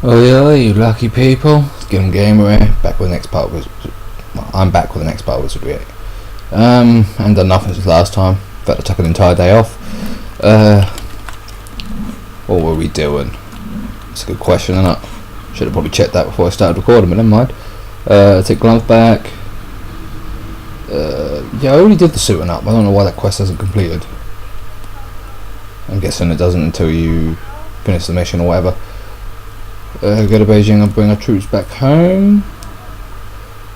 Oh yeah, you lucky people. Skim Gamer here, back with the next part of well, I'm back with the next part of Wizardry. And done nothing since last time. In fact, I took an entire day off. What were we doing? That's a good question, isn't it? Should have probably checked that before I started recording, but never mind. Take gloves back. Yeah, I already did the suiting up. I don't know why that quest hasn't completed. I'm guessing it doesn't until you finish the mission or whatever. Go to Beijing and bring our troops back home.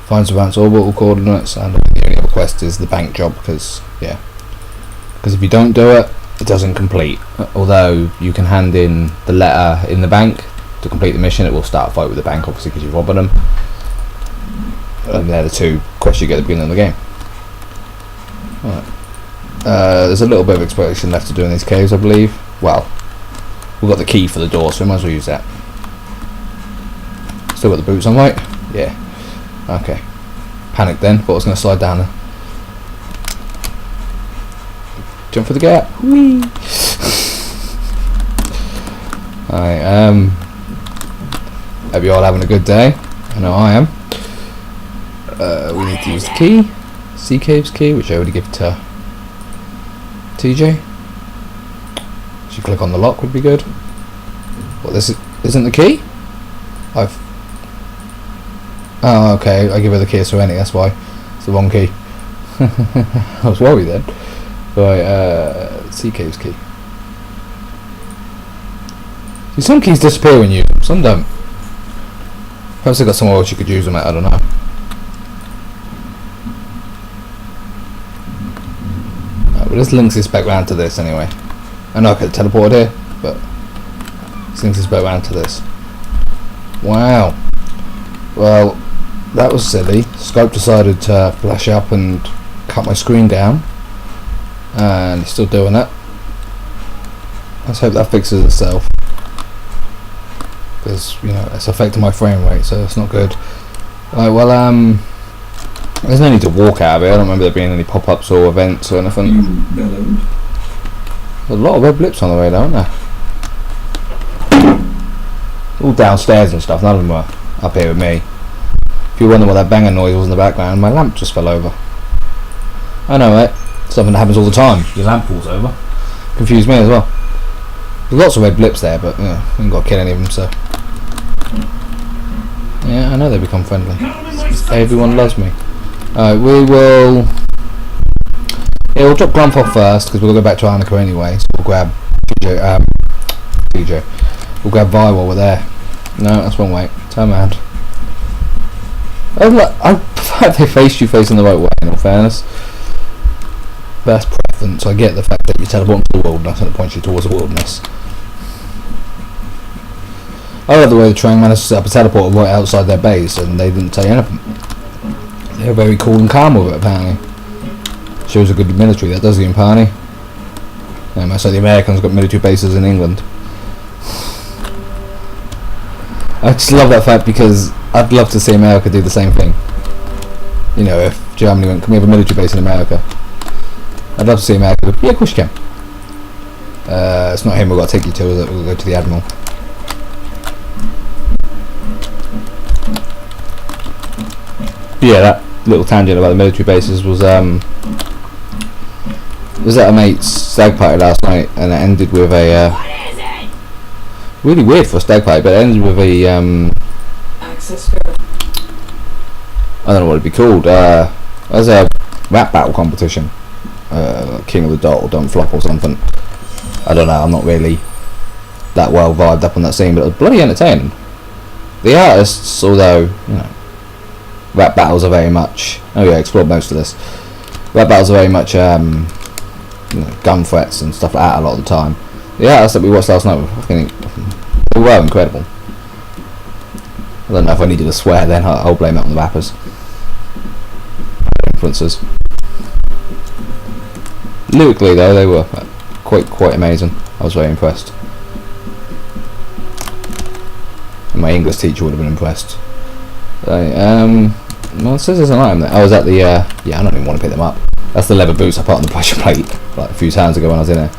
Find Savant's orbital coordinates, and the only other quest is the bank job, because if you don't do it, it doesn't complete. Although you can hand in the letter in the bank to complete the mission, it will start a fight with the bank, obviously, because you've robbed them. And they're the two quests you get at the beginning of the game. Right. There's a little bit of exploration left to do in these caves, I believe. Well, we've got the key for the door, so we might as well use that. Still got the boots on, right? Yeah. Okay. Panic then, thought I was going to slide down there. Jump for the gap. Whee! Alright, hope you're all having a good day. I know I am. We need to use the key. Sea Cave's key, which I already give to TJ. Should click on the lock would be good. What, this isn't the key? Oh, okay, I give her the key to Serenity, that's why. It's the wrong key. I was worried then. Right, Sea Cave's key. See, some keys disappear when you use them, some don't. Perhaps they've got somewhere else you could use them at, I don't know. Right, well, this links this back round to this anyway. I know I could have teleported here, but this links this back round to this. Wow. Well, that was silly. Scope decided to flash up and cut my screen down, and it's still doing it. Let's hope that fixes itself, because you know it's affecting my frame rate, so it's not good. Right, well, there's no need to walk out of it. I don't remember there being any pop-ups or events or anything. There's a lot of red blips on the way, aren't there? All downstairs and stuff. None of them were up here with me. If you're wondering what that banging noise was in the background, my lamp just fell over. I know, right? Something that happens all the time. Your lamp falls over. Confused me as well. There's lots of red blips there, but yeah, we ain't got to kill any of them, so. Yeah, I know they become friendly. Everyone loves me. Alright, we will. Yeah, we'll drop Glump off first, because we'll go back to Arnica anyway, so we'll grab TJ. We'll grab Vi while we're there. No, that's one way. Turn around. I prefer they face you facing the right way, in all fairness. That's preference. I get the fact that you teleport to the wilderness and it points you towards the wilderness. I love the way the train managed to set up a teleporter right outside their base and they didn't say anything. They were very cool and calm with it, apparently. Shows a good military, that does the Impani. I say the Americans got military bases in England. I just love that fact because I'd love to see America do the same thing. You know, if Germany went, can we have a military base in America? I'd love to see America go, yeah, of course you can. It's not him we've got to take you to, is it? We'll go to the Admiral. Yeah, that little tangent about the military bases was at a mate's stag party last night, and it ended with a really weird for a stag party, but it ended with a access code. I don't know what it'd be called. There's a rap battle competition, King of the Dot or Don't Flop or something. I don't know. I'm not really that well vibed up on that scene, but it was bloody entertaining. The artists, although you know, rap battles are very much. Oh yeah, I explored most of this. Rap battles are very much you know, gun threats and stuff like that a lot of the time. The artists that we watched last night were well incredible. I don't know if I needed to swear then, I'll blame it on the rappers. Influencers. Lyrically though, they were quite amazing. I was very impressed. And my English teacher would have been impressed. Well, it says there's an item there. I was at the, yeah, I don't even want to pick them up. That's the leather boots I put on the pressure plate, like a few times ago when I was in there.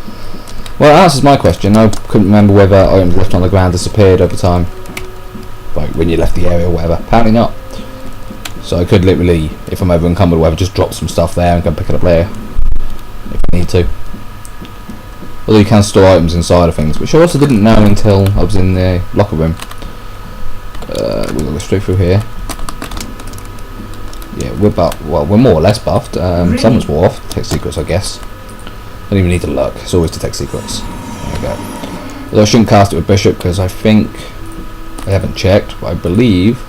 Well, that answers my question. I couldn't remember whether items left on the ground disappeared over time. like when you left the area or whatever. Apparently not. So I could literally, if I'm over encumbered or whatever, just drop some stuff there and go pick it up later if I need to. Although you can store items inside of things, which I also didn't know until I was in the locker room. We'll go straight through here. Yeah, we're more or less buffed. Someone's more off. Detect secrets, I guess. Don't even need to look. It's always detect secrets. There we go. Although I shouldn't cast it with Bishop because I think I haven't checked, but I believe.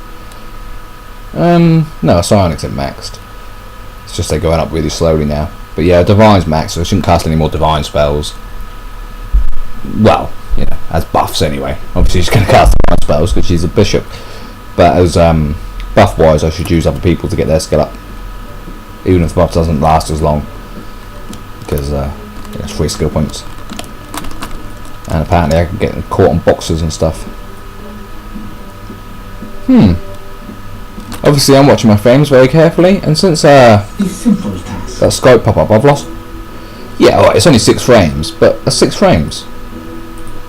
No, Psionics are maxed. It's just they're going up really slowly now. But yeah, Divine's maxed, so I shouldn't cast any more Divine spells. Well, you know, as buffs anyway. Obviously, she's going to cast Divine spells because she's a Bishop. But as buff wise, I should use other people to get their skill up, even if the buff doesn't last as long, because it's 3 skill points. And apparently I can get caught on boxes and stuff. Obviously I'm watching my frames very carefully, and since that scope pop up, I've lost. Yeah, alright, it's only 6 frames, but that's 6 frames.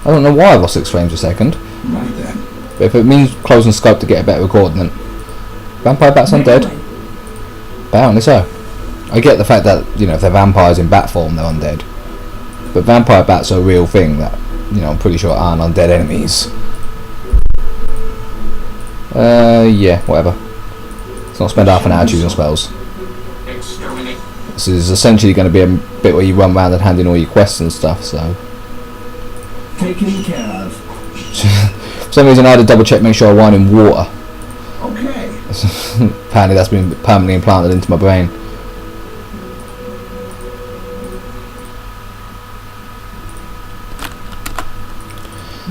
I don't know why I've lost 6 frames a second. Right then. But if it means closing scope to get a better recording, then vampire bats undead. Apparently so. I get the fact that, you know, if they're vampires in bat form, they're undead. But vampire bats are a real thing that, you know, I'm pretty sure aren't undead enemies. Yeah, whatever. Let's not spend half an hour choosing spells. This is essentially going to be a bit where you run around and hand in all your quests and stuff, so. Taken care of. For some reason I had to double check, make sure I wine in water. Okay. Apparently that's been permanently implanted into my brain.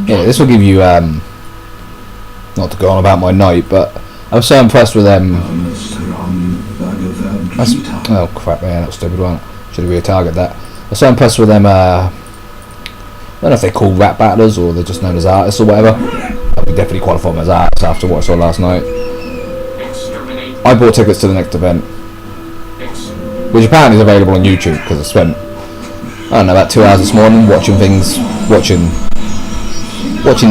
Yeah, this will give you, not to go on about my night, but I was so impressed with them. Oh crap, man, that was stupid one. Should have retargeted that. I was so impressed with them, I don't know if they're called rat battlers or they're just known as artists or whatever. I would definitely qualify them as artists after what I saw last night. I bought tickets to the next event, which apparently is available on YouTube, because I spent, I don't know, about 2 hours this morning watching things, watching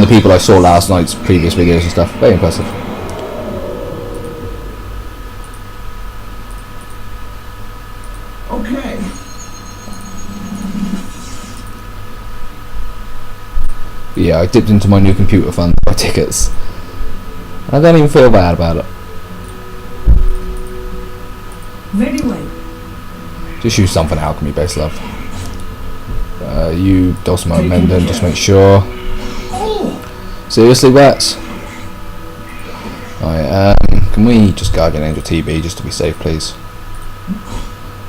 the people I saw last night's previous videos and stuff. Very impressive. Okay. Yeah, I dipped into my new computer fund to buy tickets. I don't even feel bad about it. Very well. Just use something alchemy based, love. You Dosmo Mendon, just make sure. Seriously, rats? Alright, can we just Guardian Angel TB just to be safe, please?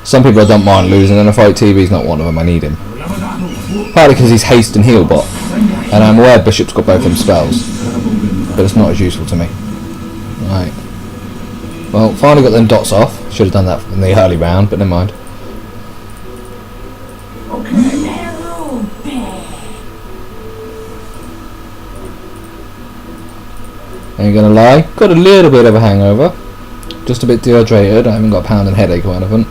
Some people I don't mind losing in a fight. TB's not one of them, I need him. Partly because he's haste and heal bot, and I'm aware Bishop's got both them spells, but it's not as useful to me. Right. Well, finally got them dots off. Should have done that in the early round, but never mind. Ain't gonna lie, got a little bit of a hangover, just a bit dehydrated. I haven't got a pounding headache or anything,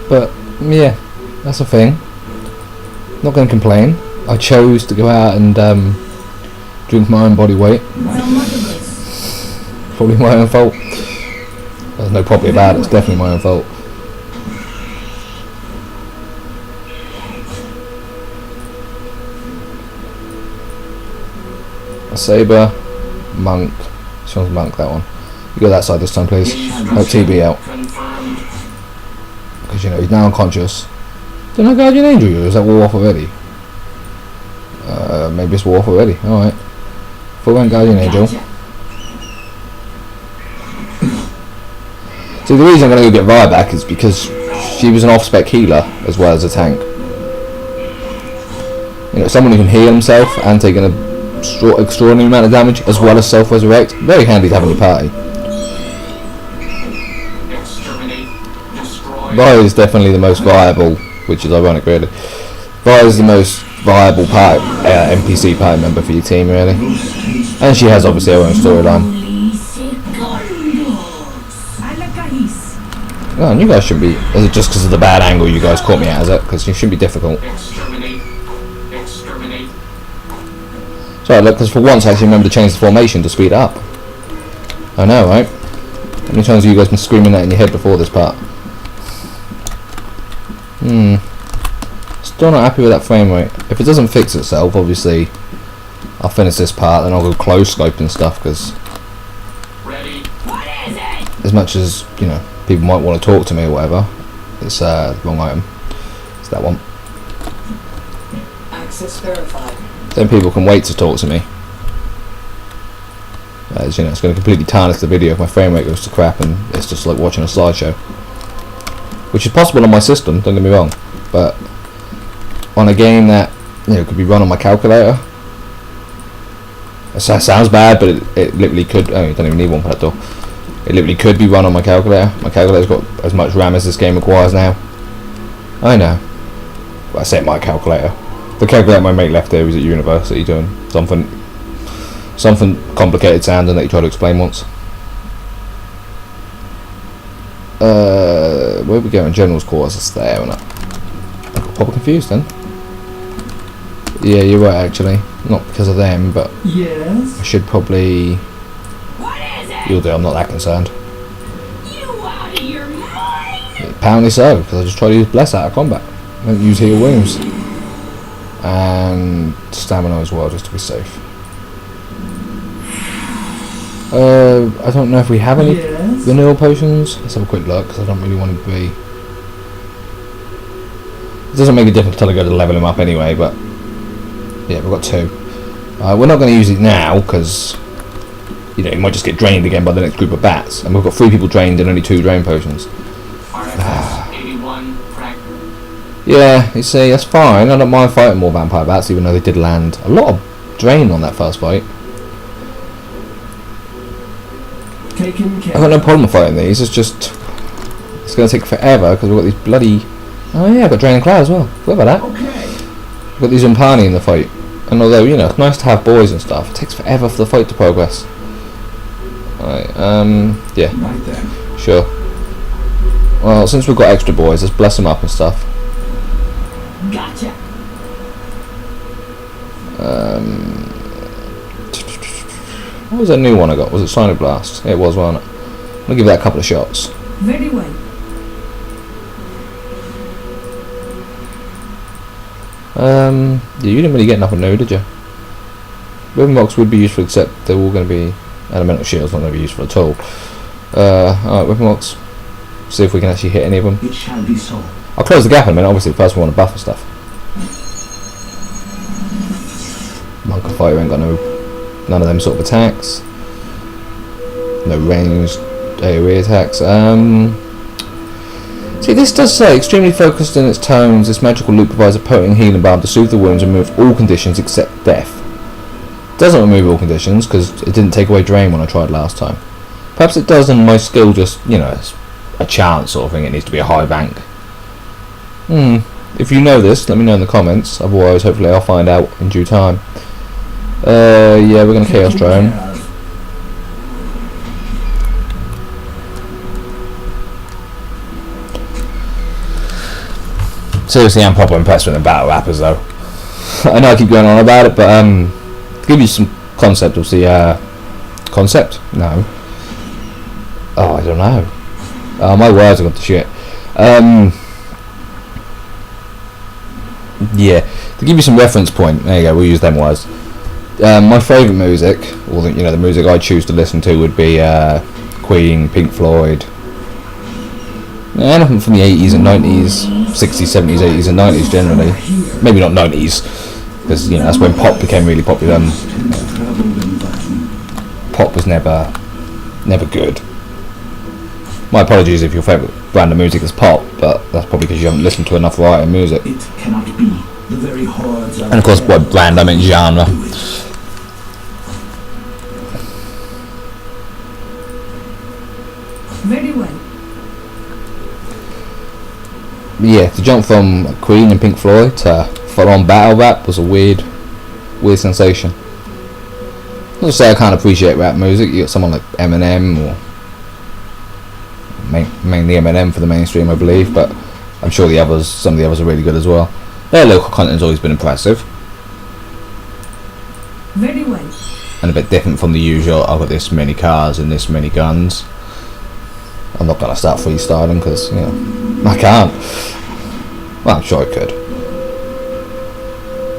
but yeah, that's a thing. Not gonna complain. I chose to go out and drink my own body weight. Probably my own fault. There's no probably about it, it's definitely my own fault. A saber, monk. Sounds monk, that one. You go that side this time, please. Help TB out. Because, you know, he's now unconscious. Didn't I Guardian Angel you? Is that war off already? Maybe it's war off already. Alright. Full rank Guardian Angel. See, the reason I'm going to go get Vi back is because she was an off-spec healer as well as a tank. You know, someone who can heal himself and take an extraordinary amount of damage as well as self-resurrect. Very handy to have in your party. Vi is definitely the most viable, which is ironic really. Vi is the most viable NPC party member for your team really. And she has obviously her own storyline. Oh, and you guys shouldn't be... Is it just because of the bad angle you guys caught me at, is it? Because you shouldn't be difficult. Sorry, look, because for once I actually remember to change the formation to speed it up. I know, right? How many times have you guys been screaming that in your head before this part? Still not happy with that frame rate. If it doesn't fix itself, obviously, I'll finish this part, then I'll go close scope and stuff, because as much as, you know, people might want to talk to me or whatever, it's the wrong item. It's that one. Access verified. Then people can wait to talk to me. As you know, it's going to completely tarnish the video if my frame rate goes to crap and it's just like watching a slideshow. Which is possible on my system, don't get me wrong, but on a game that, you know, could be run on my calculator. That sounds bad, but it literally could. Oh, you don't even need one for that door. It literally could be run on my calculator. My calculator's got as much RAM as this game requires now. I know. But I say my calculator. The calculator my mate left there was at university doing something complicated sounding that he tried to explain once. Where we go in General's quarters? It's there, isn't it? I got proper confused then. Yeah, you're right actually. Not because of them, but Yes? I should probably... What is it? You'll do, I'm not that concerned. You out of your mind? Apparently so, because I just try to use Bless out of combat. I don't use Heal Wounds. And Stamina as well, just to be safe. I don't know if we have any Yes? vanilla potions. Let's have a quick look, because I don't really want to be... It doesn't make a difference until I go to level him up anyway, but... Yeah, we've got 2. We're not going to use it now, because... You know, it might just get drained again by the next group of bats. And we've got 3 people drained and only 2 drain potions. RFS 81, correct. Yeah, you see, that's fine. I don't mind fighting more vampire bats, even though they did land a lot of drain on that first fight. Taken care I've got no problem fighting these, it's just... It's going to take forever, because we've got these bloody... Oh yeah, I've got Drain and Cloud as well. Forgot about that. Okay. We've got these Umpani in the fight. And although, you know, it's nice to have boys and stuff, it takes forever for the fight to progress. Alright, yeah, Right then. sure. Well, since we've got extra boys, let's bless them up and stuff. Gotcha. What was that new one I got? Was it Sonic Blast? Yeah, it was, wasn't it? I'm gonna give that a couple of shots. Very well. Yeah, you didn't really get nothing new, did you? Weapon box would be useful, except they're all going to be elemental shields, not going to be useful at all. Alright, weapon box. See if we can actually hit any of them. It shall be so. I'll close the gap in a minute. Obviously, first we want to buff and stuff. Monk of Fire ain't got none of them sort of attacks. No ranged AoE attacks. See, this does say, extremely focused in its tones, this magical loop provides a potent healing balm to soothe the wounds and remove all conditions except death. It doesn't remove all conditions, because it didn't take away drain when I tried last time. Perhaps it does, and my skill just, you know, it's a chance sort of thing, it needs to be a high bank. If you know this, let me know in the comments, otherwise hopefully I'll find out in due time. Yeah, we're going to Chaos Taken Drone. care of. Seriously, I'm proper impressed with the battle rappers though. I know I keep going on about it, but to give you some concept of the concept? No. Oh, I don't know. My words have got to shit. Yeah, to give you some reference point, there you go, we'll use them words. My favourite music, or the, you know, the music I choose to listen to would be Queen, Pink Floyd, anything from the 80s and 90s, 60s, 70s, 80s and 90s generally. Maybe not 90s, because you know that's when pop became really popular. Pop was never good. My apologies if your favourite brand of music is pop, but that's probably because you haven't listened to enough variety of music. It cannot be. The very hordes And of course, by brand I mean genre. Very well. Yeah, to jump from Queen and Pink Floyd to full-on battle rap was a weird sensation. Not to say I can't appreciate rap music. You got someone like Eminem, or mainly Eminem for the mainstream, I believe, but I'm sure some of the others are really good as well. Their local content's always been impressive. Very and a bit different from the usual. I've got this many cars and this many guns. I'm not gonna start freestyling because, you know, I can't. Well, I'm sure I could,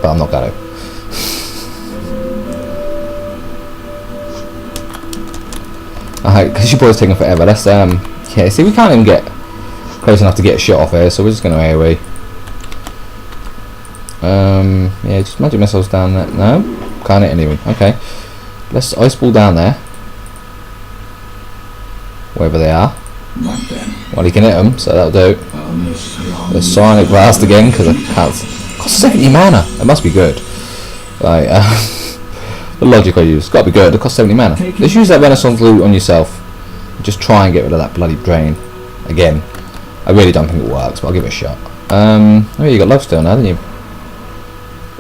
but I'm not gonna. Alright, because your boy's taking forever. Let's yeah, see, we can't even get close enough to get a shot off here, so we're just gonna AoE. Yeah, just magic missiles down there. No, can't hit anyone. Okay, let's ice ball down there, wherever they are. Well, he can hit them, so that'll do. The Sonic Blast again, because I can't. Costs 70 mana. It must be good. Right, the logic I use. Got to be good. It costs 70 mana. Let's use that Renaissance loot on yourself. Just try and get rid of that bloody drain. Again, I really don't think it works, but I'll give it a shot. Oh, you got love still now, didn't you?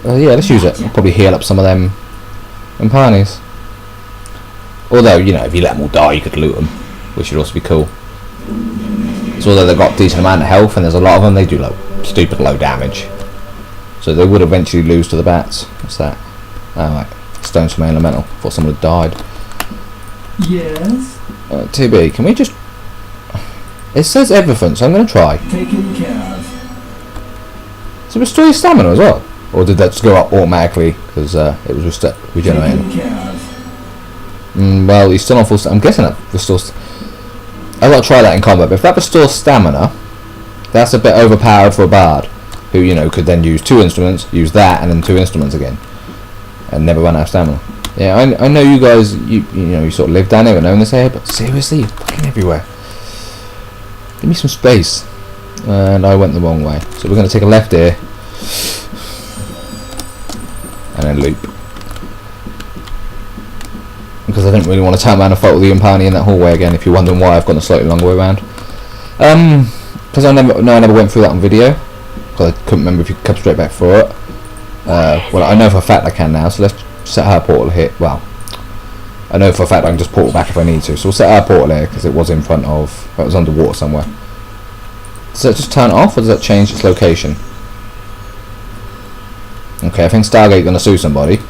Yeah, let's use it. I'll probably heal up some of them Impanies. Although, you know, if you let them all die, you could loot them, which would also be cool. So although they've got a decent amount of health, and there's a lot of them, they do stupid low damage. So they would eventually lose to the bats. What's that? Oh, right. Stones from Elemental. Thought someone had died. Yes. TB, can we just... It says everything, so I'm going to try. Taken care of. So restore your stamina as well? Or did that just go up automatically because it was regenerating? Taken care of. Well, he's still on full I'm guessing that restores... I've got to try that in combat, but if that restores stamina, that's a bit overpowered for a bard, who, you know, could then use 2 instruments, use that, and then 2 instruments again, and never run out of stamina. Yeah, I know you guys, you know, you sort of live down here and own this area, but seriously, you're fucking everywhere. Give me some space. And I went the wrong way. So we're going to take a left here, and then loop. Because I didn't really want to turn around and fight with the Impani in that hallway again, if you're wondering why I've gone a slightly longer way around. Because I never went through that on video, because I couldn't remember if you could come straight back for it. Well, I know for a fact I can now, so let's set our portal here. Well, I know for a fact I can just portal back if I need to, so we'll set our portal here, because it was in front of... it was underwater somewhere. Does that just turn it off, or does that change its location? Okay, I think Stargate gonna sue somebody.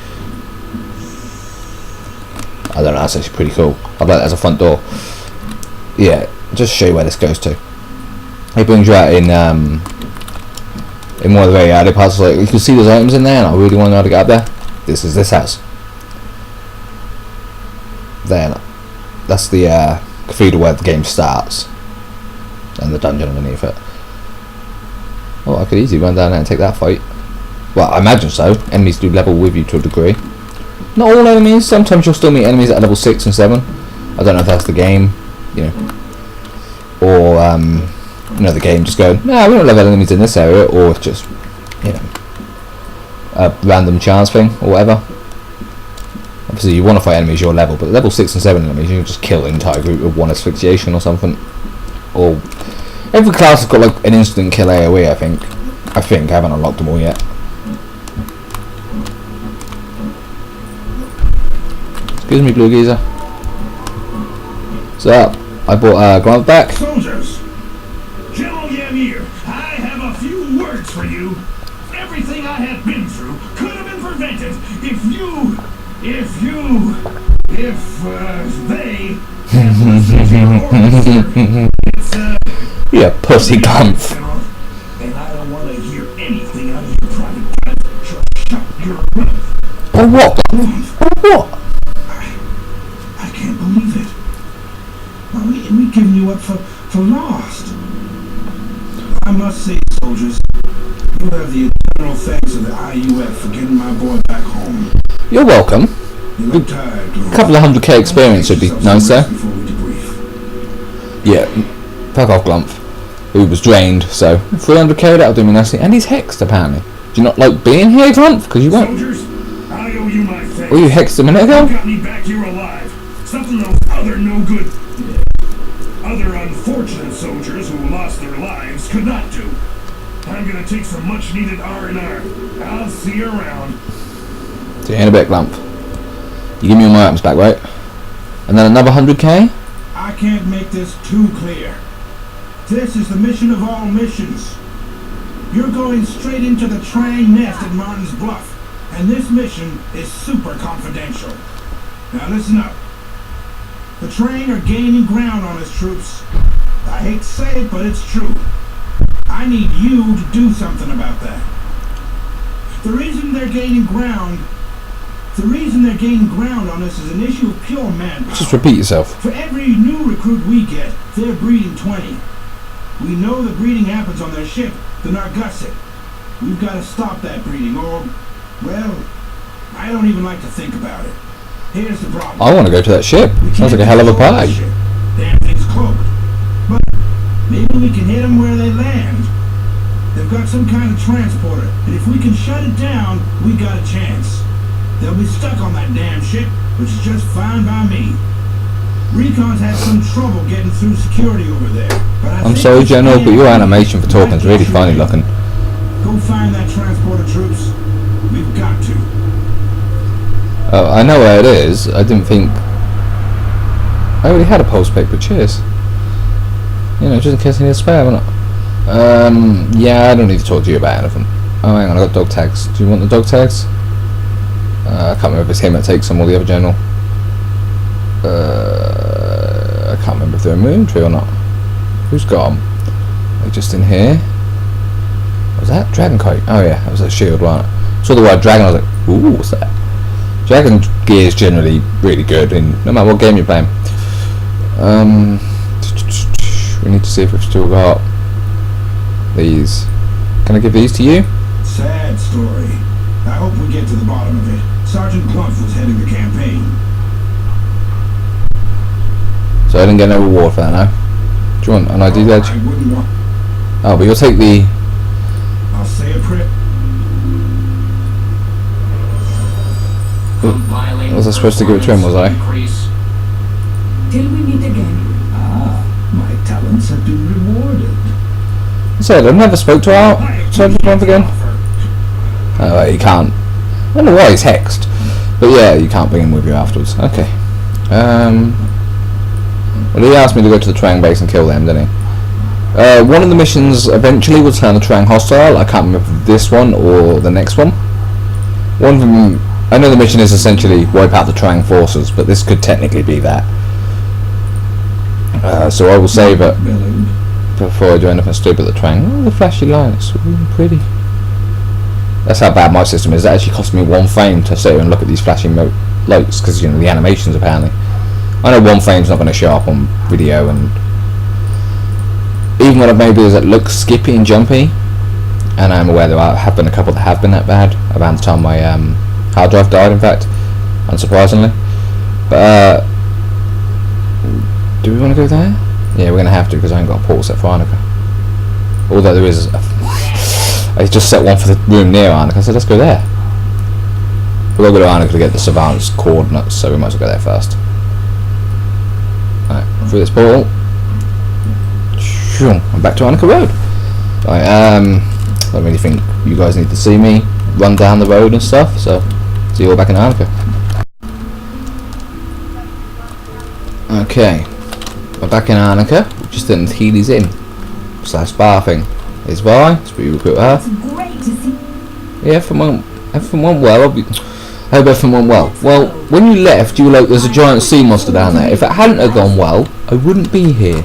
I don't know, that's actually pretty cool. I'd like that as a front door. Yeah, just show you where this goes to. It brings you out in one of the very early parts. Like, you can see there's items in there, and I really want to know how to get up there. This is this house. Then, that's the cathedral where the game starts, and the dungeon underneath it. Oh, I could easily run down there and take that fight. Well, I imagine so. Enemies do level with you to a degree. Not all enemies. Sometimes you'll still meet enemies at level 6 and 7. I don't know if that's the game, you know, or you know, the game just going, nah, we don't level enemies in this area, or just, you know, a random chance thing or whatever. Obviously, you want to fight enemies your level, but level 6 and 7 enemies, you can just kill the entire group with 1 asphyxiation or something. Or every class has got like an instant kill AoE. I think I haven't unlocked them all yet. Excuse me, Blue Geezer. So, I bought Glove back. Soldiers, General Yamir, I have a few words for you. Everything I have been through could have been prevented if they had listened to your orders, sir. It's, Yeah, pussy Glove. And I don't want to hear anything out of your private gun. Shut your mouth. Or what? Or what? I can't believe it. Well, we giving you up for lost. I must say, soldiers, you have the eternal thanks of the IUF for getting my boy back home. You're welcome. You look tired, A couple of 100k experience would be nice there. Before we debrief. Yeah, fuck off Glump, who was drained, so 300k, that'll do me nicely. And he's hexed apparently. Do you not like being here, Glump? Because you won't. Soldiers, I owe you my thanks. Were you hexed a minute ago? You got me back here alive. Something those other unfortunate soldiers who lost their lives could not do. I'm gonna take some much needed R&R. I'll see you around. See you in a bit, Glump. You give me all my items back, right? And then another 100k? I can't make this too clear. This is the mission of all missions. You're going straight into the Trang nest at Martin's Bluff, And this mission is super confidential. Now listen up. The Train are gaining ground on us, troops. I hate to say it, but it's true. I need you to do something about that. The reason they're gaining ground on us is an issue of pure manpower. Just repeat yourself. For every new recruit we get, they're breeding 20. We know the breeding happens on their ship, the Nargusset. We've got to stop that breeding, or, well, I don't even like to think about it. Here's the problem. I want to go to that ship. Sounds like a hell of a party. Damn thing's cloaked. But maybe we can hit them where they land. They've got some kind of transporter, and if we can shut it down, we got a chance. They'll be stuck on that damn ship, which is just fine by me. Recon's had some trouble getting through security over there, but I'm sorry, General, but your animation for talking is really funny looking. Go find that transporter, troops. We've got to. Oh, I know where it is. I didn't think... I already had a pulse pick, but cheers. You know, just in case I need a spare or not. Yeah, I don't need to talk to you about anything. Oh, hang on, I got dog tags. Do you want the dog tags? I can't remember if it's him that takes them or the other general. I can't remember if they're in Wizardry or not. Who's got them? They're just in here. What was that? Dragon kite? Oh yeah, that was a shield, wasn't it? Saw the word dragon, I was like, ooh, what's that? Dragon gear is generally really good in no matter what game you're playing. We need to see if we've still got these. Can I give these to you? Sad story. I hope we get to the bottom of it. Sergeant Clump was heading the campaign. So I didn't get no reward for that now. Do you want an ID badge? I wouldn't want... Oh, but you'll take the... I'll say a prayer. Was I supposed to give it to him, was I? Till we meet again. Ah, my talents have been rewarded. I said I never spoke to our Sergeant Clump again. Oh, you can't. I don't know why he's hexed. But yeah, you can't bring him with you afterwards. Okay. Well, he asked me to go to the Trang base and kill them, didn't he? One of the missions eventually will turn the Trang hostile. I can't remember this one or the next one. One of them... I know the mission is essentially wipe out the Trang forces, but this could technically be that. So I will save it before I do anything stupid at the Trang. Oh, the flashy lights. Ooh, pretty. That's how bad my system is. It actually cost me 1 frame to sit here and look at these flashing lights, because, you know, the animations apparently. I know 1 frame's not going to show up on video, and even when I've made videos that look skippy and jumpy, and I'm aware there have been a couple that have been that bad, around the time my hard drive died, in fact, unsurprisingly. But, do we want to go there? Yeah, we're going to have to, because I ain't got a portal set for Arnica. Although there is I just set one for the room near Arnica, so let's go there. We'll go to Arnica to get the surveillance coordinates, so we might as well go there first. Right, through this portal. I'm back to Arnica Road. Right, I don't really think you guys need to see me run down the road and stuff, so see you all back in Arnica. Okay, we're back in Arnica. We just didn't Healy's Inn / bar thing. Is why? That's what you recruit her. It's great to see. Yeah, everything went well. I hope everything went well. Well, when you left, you were like, there's a giant sea monster down there. If it hadn't have gone well, I wouldn't be here.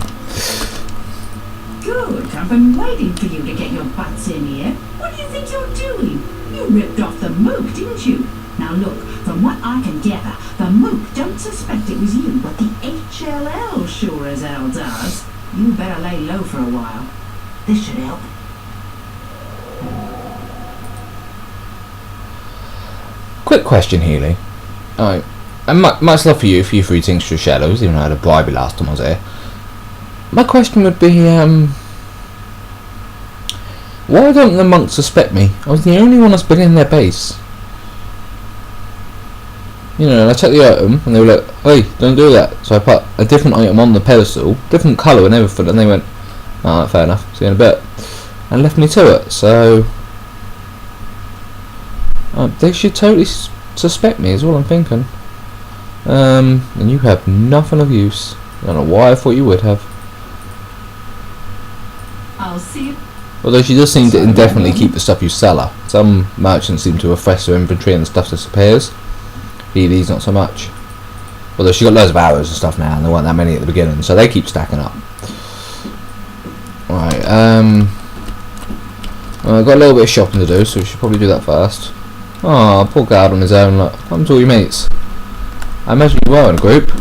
Good. I've been waiting for you to get your butts in here. What do you think you're doing? You ripped off the mook, didn't you? Now look, from what I can gather, the mook don't suspect it was you, but the HLL sure as hell does. You better lay low for a while. This should help. Quick question, Healy. Alright, and much love for you for eating through shadows, even though I had a bribe last time I was here. My question would be, why don't the monks suspect me? I was the only one that's been in their base. You know, and I checked the item, and they were like, hey, don't do that. So I put a different item on the pedestal, different colour and everything, and they went, oh, fair enough, see you in a bit. And left me to it, so... they should totally suspect me, is all I'm thinking. And you have nothing of use. I don't know why I thought you would have. I'll see you. Although she does seem to indefinitely keep the stuff you sell her. Some merchants seem to refresh their inventory and the stuff disappears. He's not so much. Although she got loads of arrows and stuff now, and there weren't that many at the beginning, so they keep stacking up. Right, well, I've got a little bit of shopping to do, so we should probably do that first. Oh, poor guard on his own. Look, what happened to all your mates? I imagine you were in a group.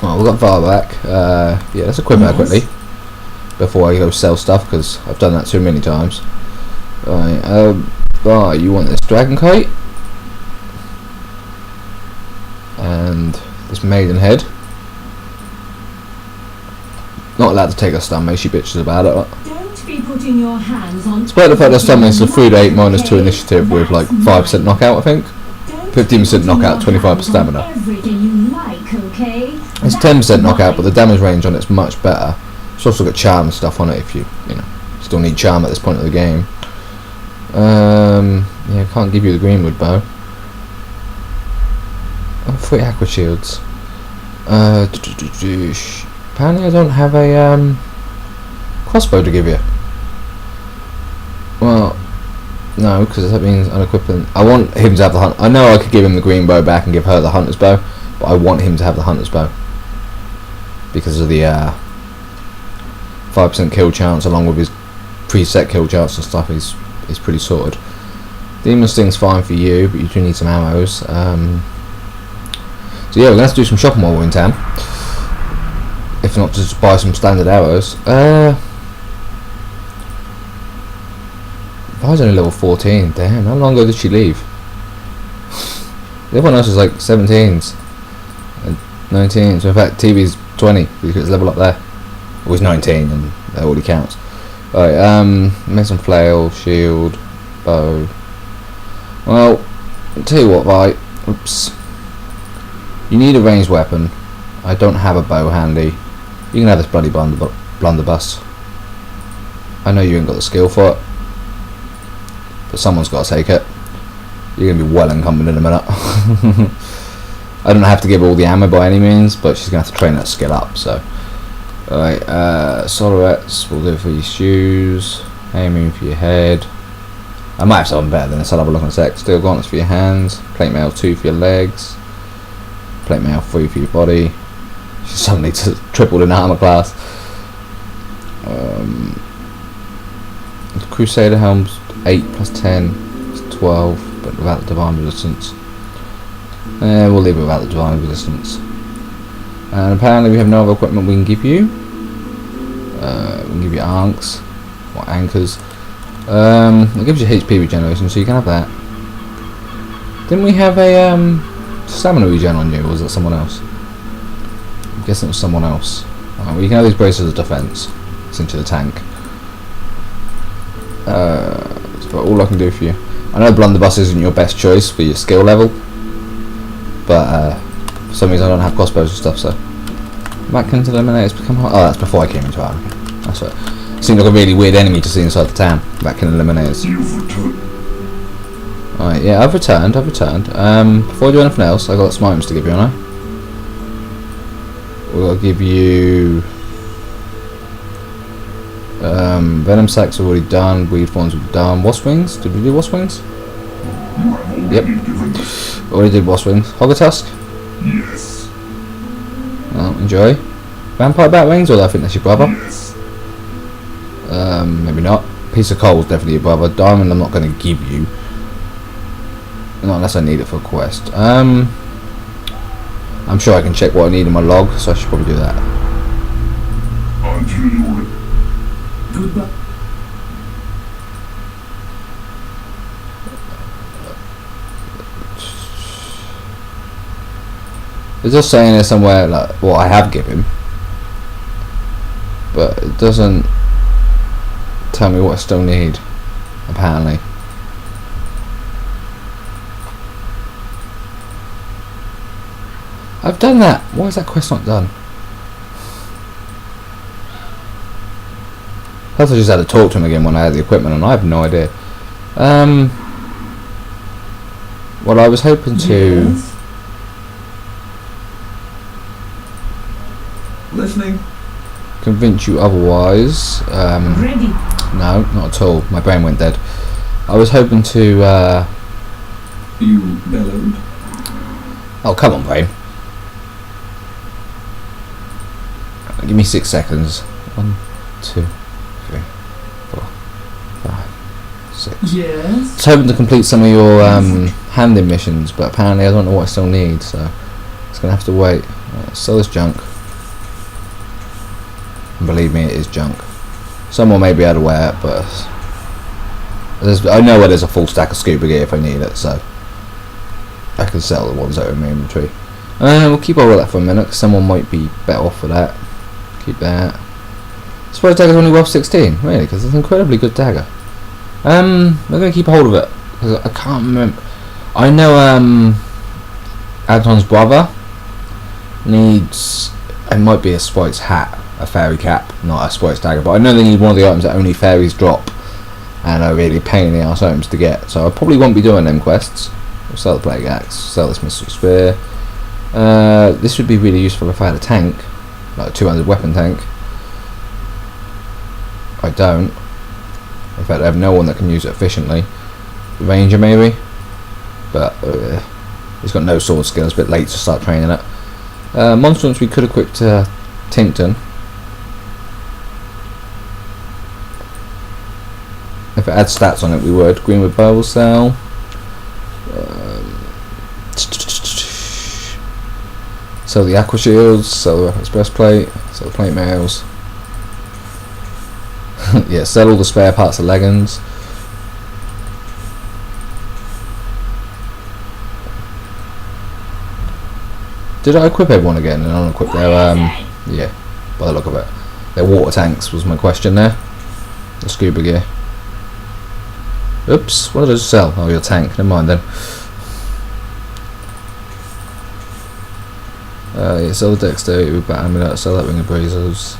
Oh, we've got Var back. Yeah, let's equip her quickly before I go sell stuff, because I've done that too many times. Right, Var, you want this dragon kite and this maiden head. Not allowed to take her stun, mate. She bitches about it. Don't be putting your hands on. Despite the fact that stun makes the 3-8 -2 initiative with like 5% knockout, I think. 15% knockout, 25% stamina. Everything you like, okay? It's 10% knockout, but the damage range on it's much better. It's also got charm and stuff on it if you know, still need charm at this point of the game. Yeah, I can't give you the greenwood bow. Oh, 3 aqua shields. Apparently I don't have a crossbow to give you. Well, no, because that means unequipping. I want him to have the hunt. I know I could give him the green bow back and give her the hunter's bow, but I want him to have the hunter's bow because of the 5% kill chance, along with his preset kill chance and stuff. He's pretty sorted. Demon Sting's fine for you, but you do need some ammos. So yeah, we're gonna have to do some shopping while we're in town. If not, just buy some standard arrows. Var's only level 14. Damn, how long ago did she leave? Everyone else is like 17s and 19s. So in fact, TV's 20 because it's level up there. Well, he's 19 and that already counts. Right, make some flail, shield, bow. Well, I'll tell you what, Vi. Oops. You need a ranged weapon. I don't have a bow handy. You can have this bloody blunderbuss. I know you ain't got the skill for it, but someone's got to take it. You're going to be well encumbered in a minute. I don't have to give her all the ammo by any means, but she's going to have to train that skill up. So, alright, solarettes will do for your shoes, aiming for your head. I might have something better than this, I'll have a look in a sec. Steel gauntlets for your hands, plate mail 2 for your legs, plate mail 3 for your body. She's suddenly tripled in armor class. Crusader helms 8 plus 10 is 12, but without the divine resistance. We'll leave it without the divine resistance. And apparently we have no other equipment we can give you. We can give you ankhs or anchors. It gives you HP regeneration, so you can have that. Didn't we have a stamina regen on you, or was it someone else? I'm guessing it was someone else. Well, you can have these braces of defense. It's into the tank. That's about all I can do for you. I know blunderbuss isn't your best choice for your skill level, but for some reason I don't have crossbows and stuff. So back into the eliminators become hard. Oh, that's before I came into Arm. That's right. Seemed like a really weird enemy to see inside the town. Back in the eliminators. You've returned. Alright, yeah, I've returned. Before I do anything else, I've got some items to give you, haven't I? We'll give you venom sacks already done, weed forms we've done, wasp wings. Did we do wasp wings? Yep. Already did wasp wings. Hogger tusk? Yes. Well, enjoy. Vampire bat wings, or I think that's your brother. Yes. Maybe not. Piece of coal is definitely your brother. Diamond I'm not going to give you. Not unless I need it for a quest. I'm sure I can check what I need in my log, so I should probably do that. Until you're Goodbye. It's just saying there somewhere like what I have given, but it doesn't tell me what I still need, apparently. I've done that. Why is that quest not done? I thought I just had to talk to him again when I had the equipment, and I have no idea. Well, I was hoping to. Listening. convince you otherwise. Ready. No, not at all. My brain went dead. I was hoping to. You bellowed. Oh, come on, brain. Give me 6 seconds. 1, 2, 3, 4, 5, 6. Yes. I was hoping to complete some of your hand-in missions, but apparently I don't know what I still need, so it's gonna have to wait. Sell this junk. And believe me, it is junk. Someone may be able to wear it, but I know where there's a full stack of scuba gear if I need it, so I can sell the ones that are in my inventory. We'll keep all of that for a minute, 'cause someone might be better off for that. Keep that. I suppose dagger's only worth 16, really, because it's an incredibly good dagger. We're going to keep a hold of it, because I can't remember. I know Anton's brother needs, it might be a sprite's hat, a fairy cap, not a sprite's dagger, but I know they need one of the items that only fairies drop, and are really pain in the arse items to get, so I probably won't be doing them quests. We'll sell the plague axe, sell this mystical spear. This would be really useful if I had a tank, like a 200 weapon tank. I don't. In fact, I have no one that can use it efficiently. The ranger maybe, but he's got no sword skills. A bit late to start training it. Monstrance we could equip to Tincton. If it had stats on it, we would. Greenwood bow will sell. Sell the aqua shields, sell the weapons breastplate, sell the plate mails. Yeah, sell all the spare parts of leggings. Did I equip everyone again and unequip their yeah, by the look of it. Their water tanks was my question there. The scuba gear. Oops, what did I just sell? Oh, your tank, never mind then. Yeah, sell the dexterity with bat amulet, sell that ring of breezers.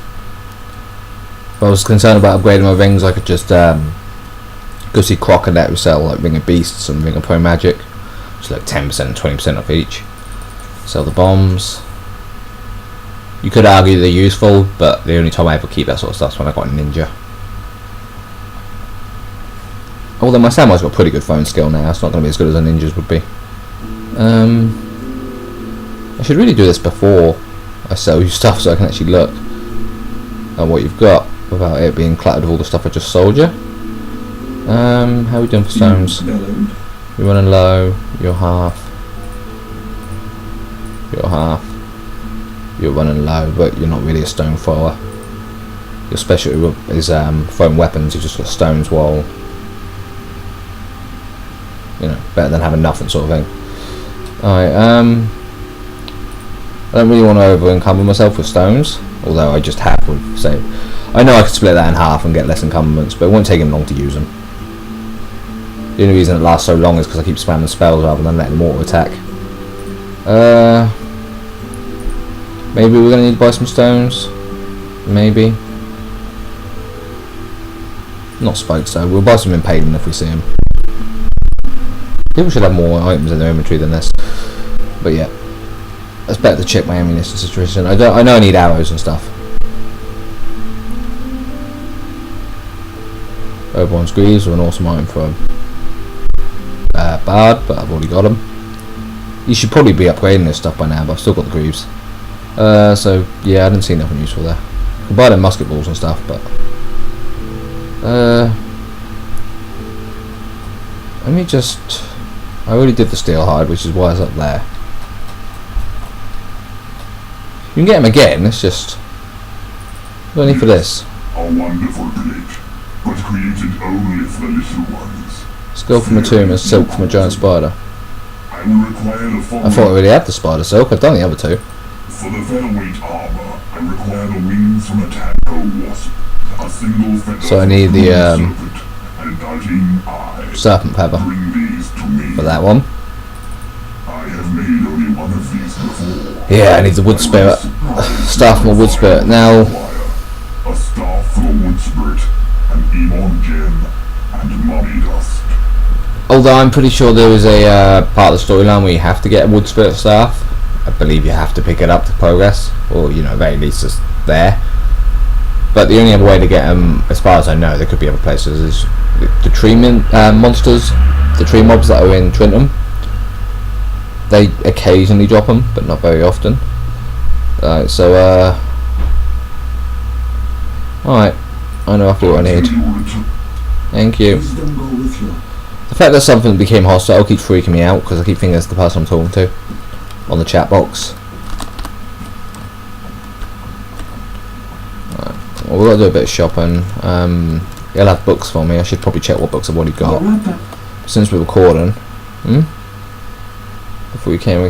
If I was concerned about upgrading my rings, I could just go see Croc and that would sell like ring of beasts and ring of pro magic. Just like 10% and 20% off each. Sell the bombs. You could argue they're useful, but the only time I ever keep that sort of stuff is when I got a ninja. Although my samurai's got pretty good phone skill now, it's not going to be as good as a ninja's would be. I should really do this before I sell you stuff so I can actually look at what you've got without it being cluttered with all the stuff I just sold you. How are we doing for stones? You're running low, you're half. You're half. You're running low, but you're not really a stone thrower. Your specialty is throwing weapons, you just got stones while, you know, better than having nothing sort of thing. Alright, I don't really want to over encumber myself with stones, although I just have with, say, I know I could split that in half and get less encumbrance, but it won't take him long to use them. The only reason it lasts so long is because I keep spamming spells rather than letting them auto attack. Maybe we're going to need to buy some stones. Maybe. Not spikes though, we'll buy some impaling if we see them. People should have more items in their inventory than this. But yeah. It's better to check my ammunition situation. I know I need arrows and stuff. Oberon's Greaves are an awesome item for Bard, but I've already got them. You should probably be upgrading this stuff by now, but I've still got the Greaves. So yeah, I didn't see nothing useful there. You can buy them musket balls and stuff, but let me just. I already did the steel hide, which is why it's up there. You can get them again, it's just no need for this. A wonderful plate, but created only for the little ones. Skull from a tomb and silk from a giant spider. I will require the following. I thought I already had the spider silk, I've done the other two. For the featherweight armor, I require the wings from a tadpole wasp, a single feather So I need the serpent, and a darting eye. serpent feather Bring these to me. for that one. I have made only one of these before. Yeah, I need the wood spirit. Staff from a wood spirit. Now, A staff from a wood spirit, an Emon gem, and mummy dust. although I'm pretty sure there is a part of the storyline where you have to get a wood spirit staff. I believe you have to pick it up to progress, or you know, at very least it's there. But the only other way to get them, as far as I know, there could be other places, is the tree monsters, the tree mobs that are in Trintum. They occasionally drop them, but not very often. Alright, so alright, I know roughly what I need. Thank you. Wisdom go with you. The fact that something became hostile keeps freaking me out, because I keep thinking it's the person I'm talking to on the chat box. Well, we've got to do a bit of shopping. He'll have books for me. I should probably check what books I've already got. Since we're recording. Before we came,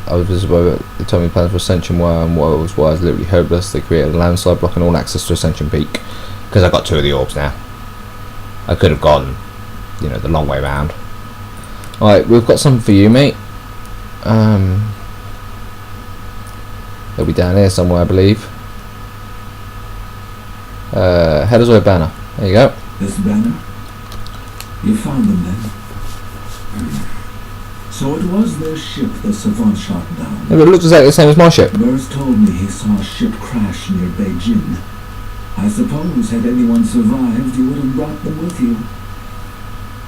I was visible. They told me plans for Ascension were, and what was literally hopeless. They created a landslide blocking all access to Ascension Peak. Because I got 2 of the orbs now. I could have gone, you know, the long way round. Alright, we've got something for you, mate. They'll be down here somewhere, I believe. Headers or a banner. There you go. This banner? You found them then? So it was their ship the Savant shot down. Yeah, but it looks exactly the same as my ship. Burrs told me he saw a ship crash near Beijing. I suppose had anyone survived, you would have brought them with you.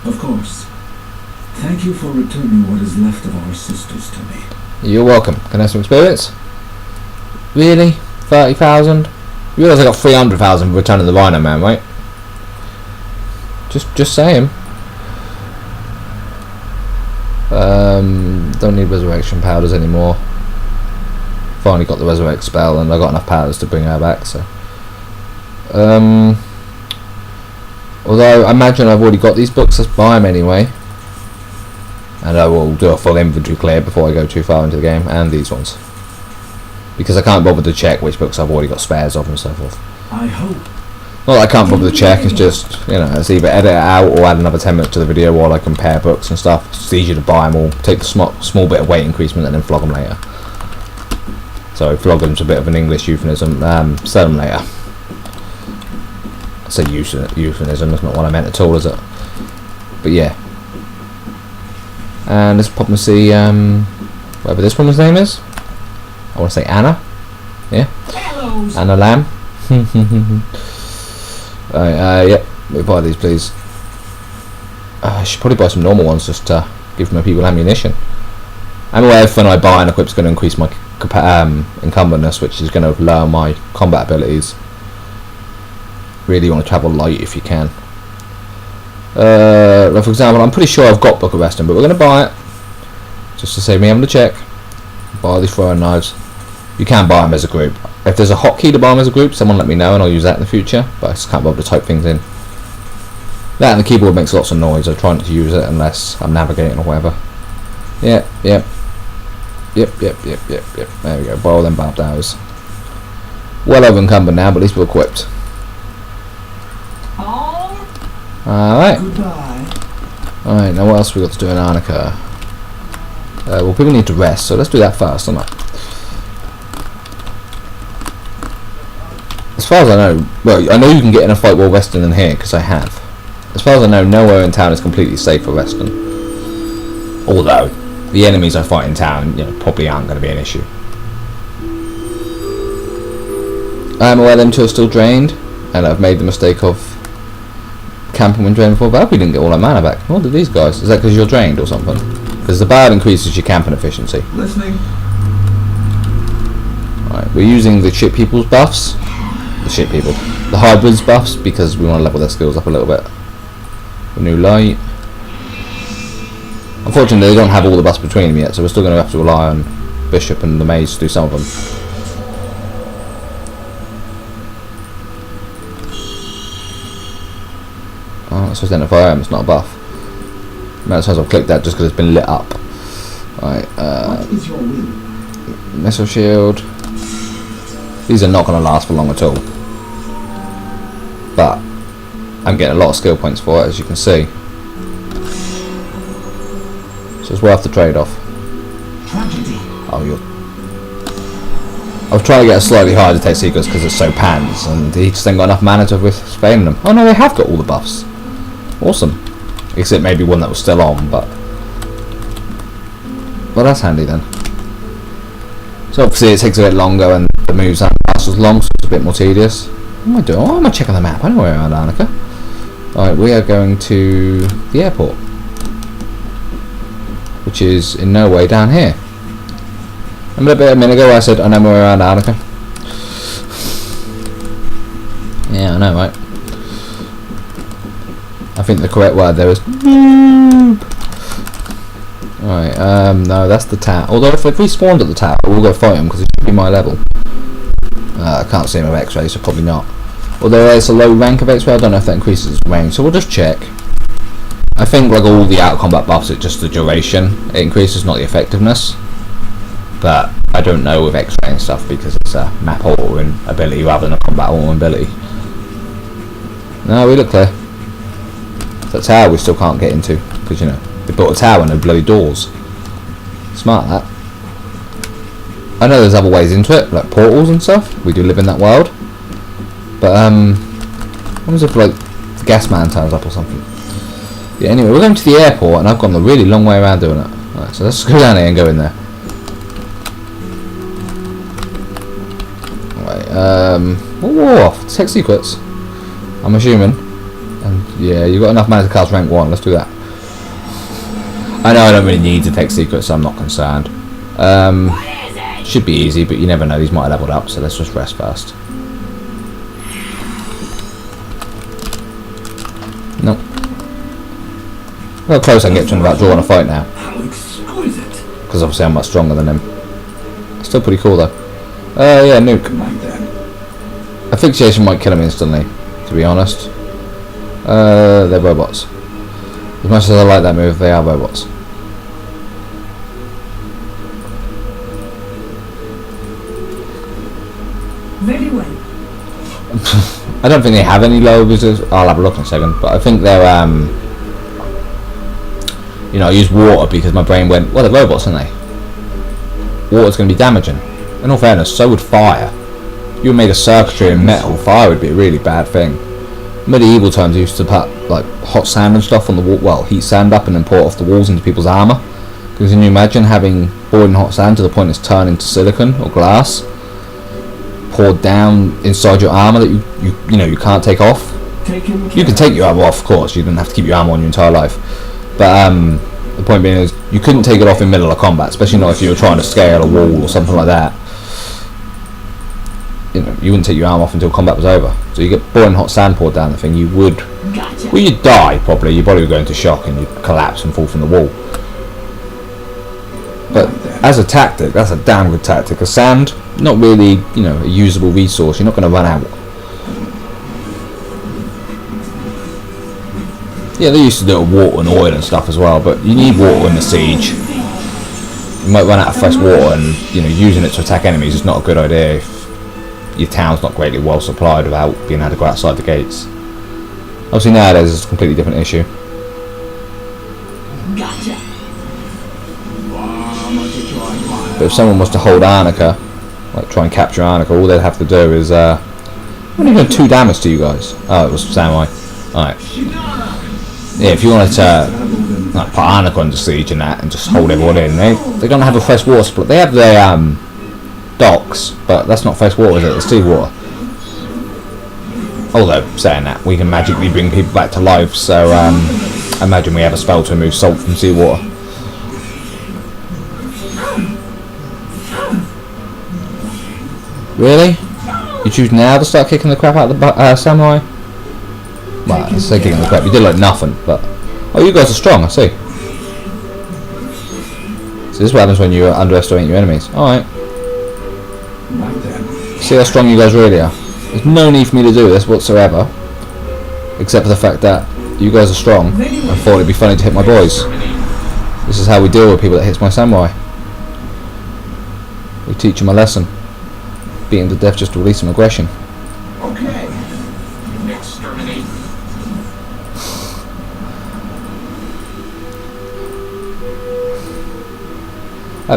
Of course. Thank you for returning what is left of our sisters to me. You're welcome. Can I have some experience? Really? 30,000? You realise I got 300,000 for returning the Rhino Man, right? Just saying. Don't need resurrection powders anymore. Finally got the resurrect spell, and I got enough powders to bring her back. So, although I imagine I've already got these books, let's buy them anyway. And I will do a full inventory clear before I go too far into the game, and these ones, because I can't bother to check which books I've already got spares of and so forth. I hope. Not that I can't bother to check, it's just, you know, it's either edit it out or add another 10 minutes to the video while I compare books and stuff. It's easier to buy them all, take the small bit of weight increasement and then flog them later. So flog them's a bit of an English euphemism, sell them later. I say euphemism, that's not what I meant at all, is it? But yeah. And let's pop and see whatever this woman's name is. I want to say Anna. Yeah. Anna Lamb. Yep, we buy these, please. I should probably buy some normal ones just to give my people ammunition. I'm aware everything I buy and equip is going to increase my encumberedness, which is going to lower my combat abilities. Really want to travel light if you can. For example, I'm pretty sure I've got Book of Reston, but we're going to buy it just to save me having to check. Buy these throwing knives. You can buy them as a group. If there's a hotkey to buy them as a group, someone let me know and I'll use that in the future, but I just can't bother to type things in. That and the keyboard makes lots of noise. I try not to use it unless I'm navigating or whatever. Yep. There we go. Buy all them barbed arrows. Well over encumbered now, but at least we're equipped. Alright. Goodbye. Alright, now what else have we got to do in Arnica? Well, people need to rest, so let's do that first, don't I? As far as I know, well, I know you can get in a fight while resting in here, because I have. As far as I know, nowhere in town is completely safe for resting. Although, the enemies I fight in town, you know, probably aren't going to be an issue. I'm aware them two are still drained, and I've made the mistake of camping when drained before, but we didn't get all our mana back. What did these guys? Is that because you're drained or something? Because the bard increases your camping efficiency. Listening. Right, we're using the ship people's buffs. The hybrids buffs, because we want to level their skills up a little bit. The new light. Unfortunately, they don't have all the buffs between them yet, so we're still going to have to rely on Bishop and the Mage to do some of them. Oh, it's identify item, it's not a buff. Amount of times I've clicked that just because it's been lit up. Right, What is your will? missile shield. These are not going to last for long at all. But I'm getting a lot of skill points for it, as you can see. So it's worth the trade-off. Tragedy. Oh, I was trying to get a slightly higher detect secrets because it's so pans, and he just ain't got enough mana to withstand them. Oh no, they have got all the buffs. Awesome. Except maybe one that was still on, but well, that's handy then. So obviously it takes a bit longer, and the moves aren't last as long, so it's a bit more tedious. What am I doing? Why am I checking the map? I know where around Arnica. Alright, we are going to the airport, which is in no way down here. Remember a minute ago I said I know where around Arnica? Yeah, I know, right? I think the correct word there is noob. Alright, no, that's the tower. Although if we respawned at the tower, we'll go fight him because it should be my level. I can't see him with X-ray, so probably not. Although there's a low rank of X-ray, I don't know if that increases range, so we'll just check. I think like all the out combat buffs, it's just the duration it increases, not the effectiveness. But I don't know with X-ray and stuff because it's a map altering ability rather than a combat altering ability. No, we look clear. That tower we still can't get into because you know they built a tower and no bloody doors. Smart that. I know there's other ways into it, like portals and stuff. We do live in that world. But what was it like the gas man turns up or something? Yeah. Anyway, we're going to the airport and I've gone the really long way around doing it. Alright, so let's go down here and go in there. Alright. Whoa, tech secrets. I'm assuming. And yeah, you've got enough mana to cast rank 1, let's do that. I know I don't really need to take secrets, so I'm not concerned. Should be easy, but you never know, these might have leveled up, so let's just rest first. Nope. How close I can get to him without drawing a fight now. Because obviously I'm much stronger than him. Still pretty cool though. Yeah, nuke. Asphyxiation might kill him instantly, to be honest. They're robots. As much as I like that move, they are robots. Very well. I don't think they have any low resistance. I'll have a look in a second, but I think they're you know, I used water because my brain went, well, they're robots, aren't they? Water's going to be damaging. In all fairness, so would fire. If you made a circuitry in metal, fire would be a really bad thing. Medieval times used to put like hot sand and stuff on the wall, well, heat sand up and then pour it off the walls into people's armour. Because can you imagine having boiling hot sand to the point it's turning to silicon or glass poured down inside your armour that you know you can't take off? You can take your armour off, of course, you don't have to keep your armour on your entire life. But the point being is you couldn't take it off in middle of combat, especially not if you were trying to scale a wall or something like that. You know, you wouldn't take your arm off until combat was over. So you get boiling hot sand poured down the thing, you would... Gotcha. Well, you'd die, probably. Your body would go into shock and you'd collapse and fall from the wall. But as a tactic, that's a damn good tactic. Because sand, not really, you know, a usable resource. You're not going to run out. Yeah, they used to do it with water and oil and stuff as well, but you need water in the siege. You might run out of fresh water and, you know, using it to attack enemies is not a good idea if your town's not greatly well supplied without being able to go outside the gates. Obviously nowadays it's a completely different issue. Gotcha. But if someone was to hold Arnica, like try and capture Arnica, all they'd have to do is only done 2 damage to you guys. Oh, it was Samurai. Alright. Yeah, if you wanted to like, put Arnica under siege and that and just hold everyone in, they're gonna have a fresh water supply. They have their docks, but that's not fresh water, is it? It's seawater. Although, saying that, we can magically bring people back to life, so I imagine we have a spell to remove salt from seawater. Really? You choose now to start kicking the crap out of the samurai? Well, I say kicking the crap, you did like nothing, but... Oh, you guys are strong, I see. So this is what happens when you underestimate your enemies. Alright. See how strong you guys really are. There's no need for me to do this whatsoever, except for the fact that you guys are strong. I thought it'd be funny to hit my boys. This is how we deal with people that hits my samurai. We teach them a lesson. Beat them to death just to release some aggression. Okay. Exterminate. I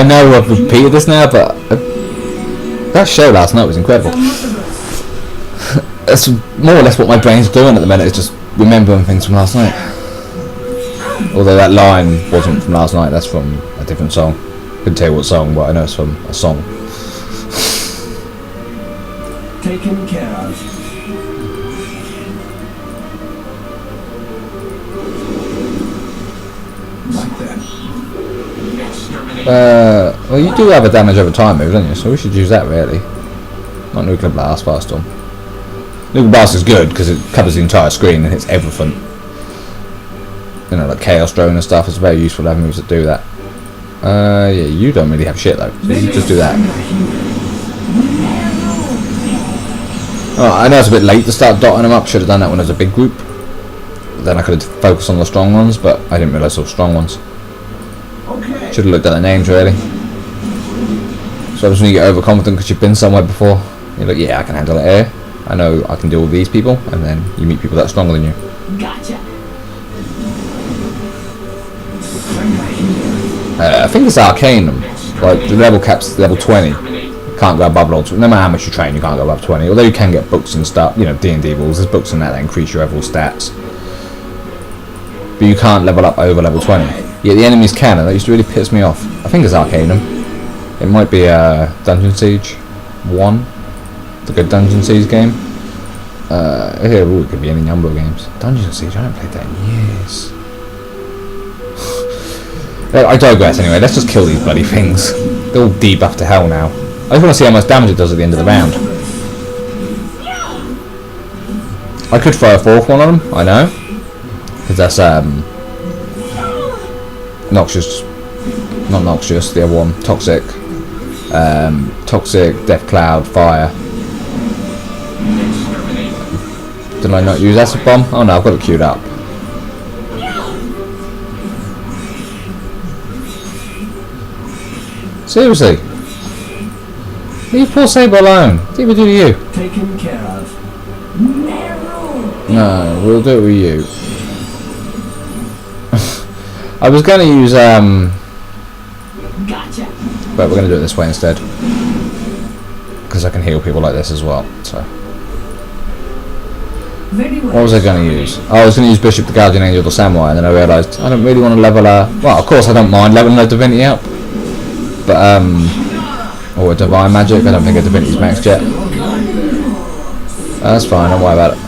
know I've repeated this now, but that show last night was incredible. That's more or less what my brain's doing at the minute, is just remembering things from last night. Although that line wasn't from last night, that's from a different song. Couldn't tell you what song, but I know it's from a song. Taken care of. Like that. Exterminate. Well, you do have a damage over time move, don't you? So we should use that really. Not nuclear blast, firestorm. Nuclear blast is good because it covers the entire screen and hits everything. You know, like chaos drone and stuff. It's very useful to have moves that do that. Yeah, you don't really have shit though. So you just do that. Oh, I know it's a bit late to start dotting them up. Should have done that when it was a big group. Then I could have focused on the strong ones, but I didn't realise they were strong ones. Okay. Should have looked at the names really. So when you get overconfident because you've been somewhere before, you're like, yeah, I can handle it here. I know I can deal with these people, and then you meet people that are stronger than you. Gotcha. I think it's Arcanum. Like the level cap's level 20. Can't go above level 20. No matter how much you train, you can't go above 20. Although you can get books and stuff. You know, D&D rules. There's books in that increase your overall stats. But you can't level up over level 20. Yeah, the enemies can, and that used to really piss me off. I think it's Arcanum. It might be Dungeon Siege 1. The good Dungeon Siege game. It could be any number of games. Dungeon Siege, I haven't played that in years. I digress anyway, let's just kill these bloody things. They're all debuffed to hell now. I just want to see how much damage it does at the end of the round. I could throw a fourth one on them, I know. Because that's noxious. Not noxious, the other one. Toxic. Toxic, Death Cloud, Fire. Did I not use acid bomb? Oh no, I've got it queued up. Seriously? Leave poor Saber alone. What did we do to you? Taken care of. No, we'll do it with you. I was going to use Gotcha. but we're going to do it this way instead. Because I can heal people like this as well. So. Very well. What was I going to use? Oh, I was going to use Bishop, the Guardian Angel, the Samurai, and then I realised I don't really want to level well, of course I don't mind leveling the Divinity up. But, or a Divine Magic, I don't think a Divinity's maxed yet. That's fine, don't worry about it.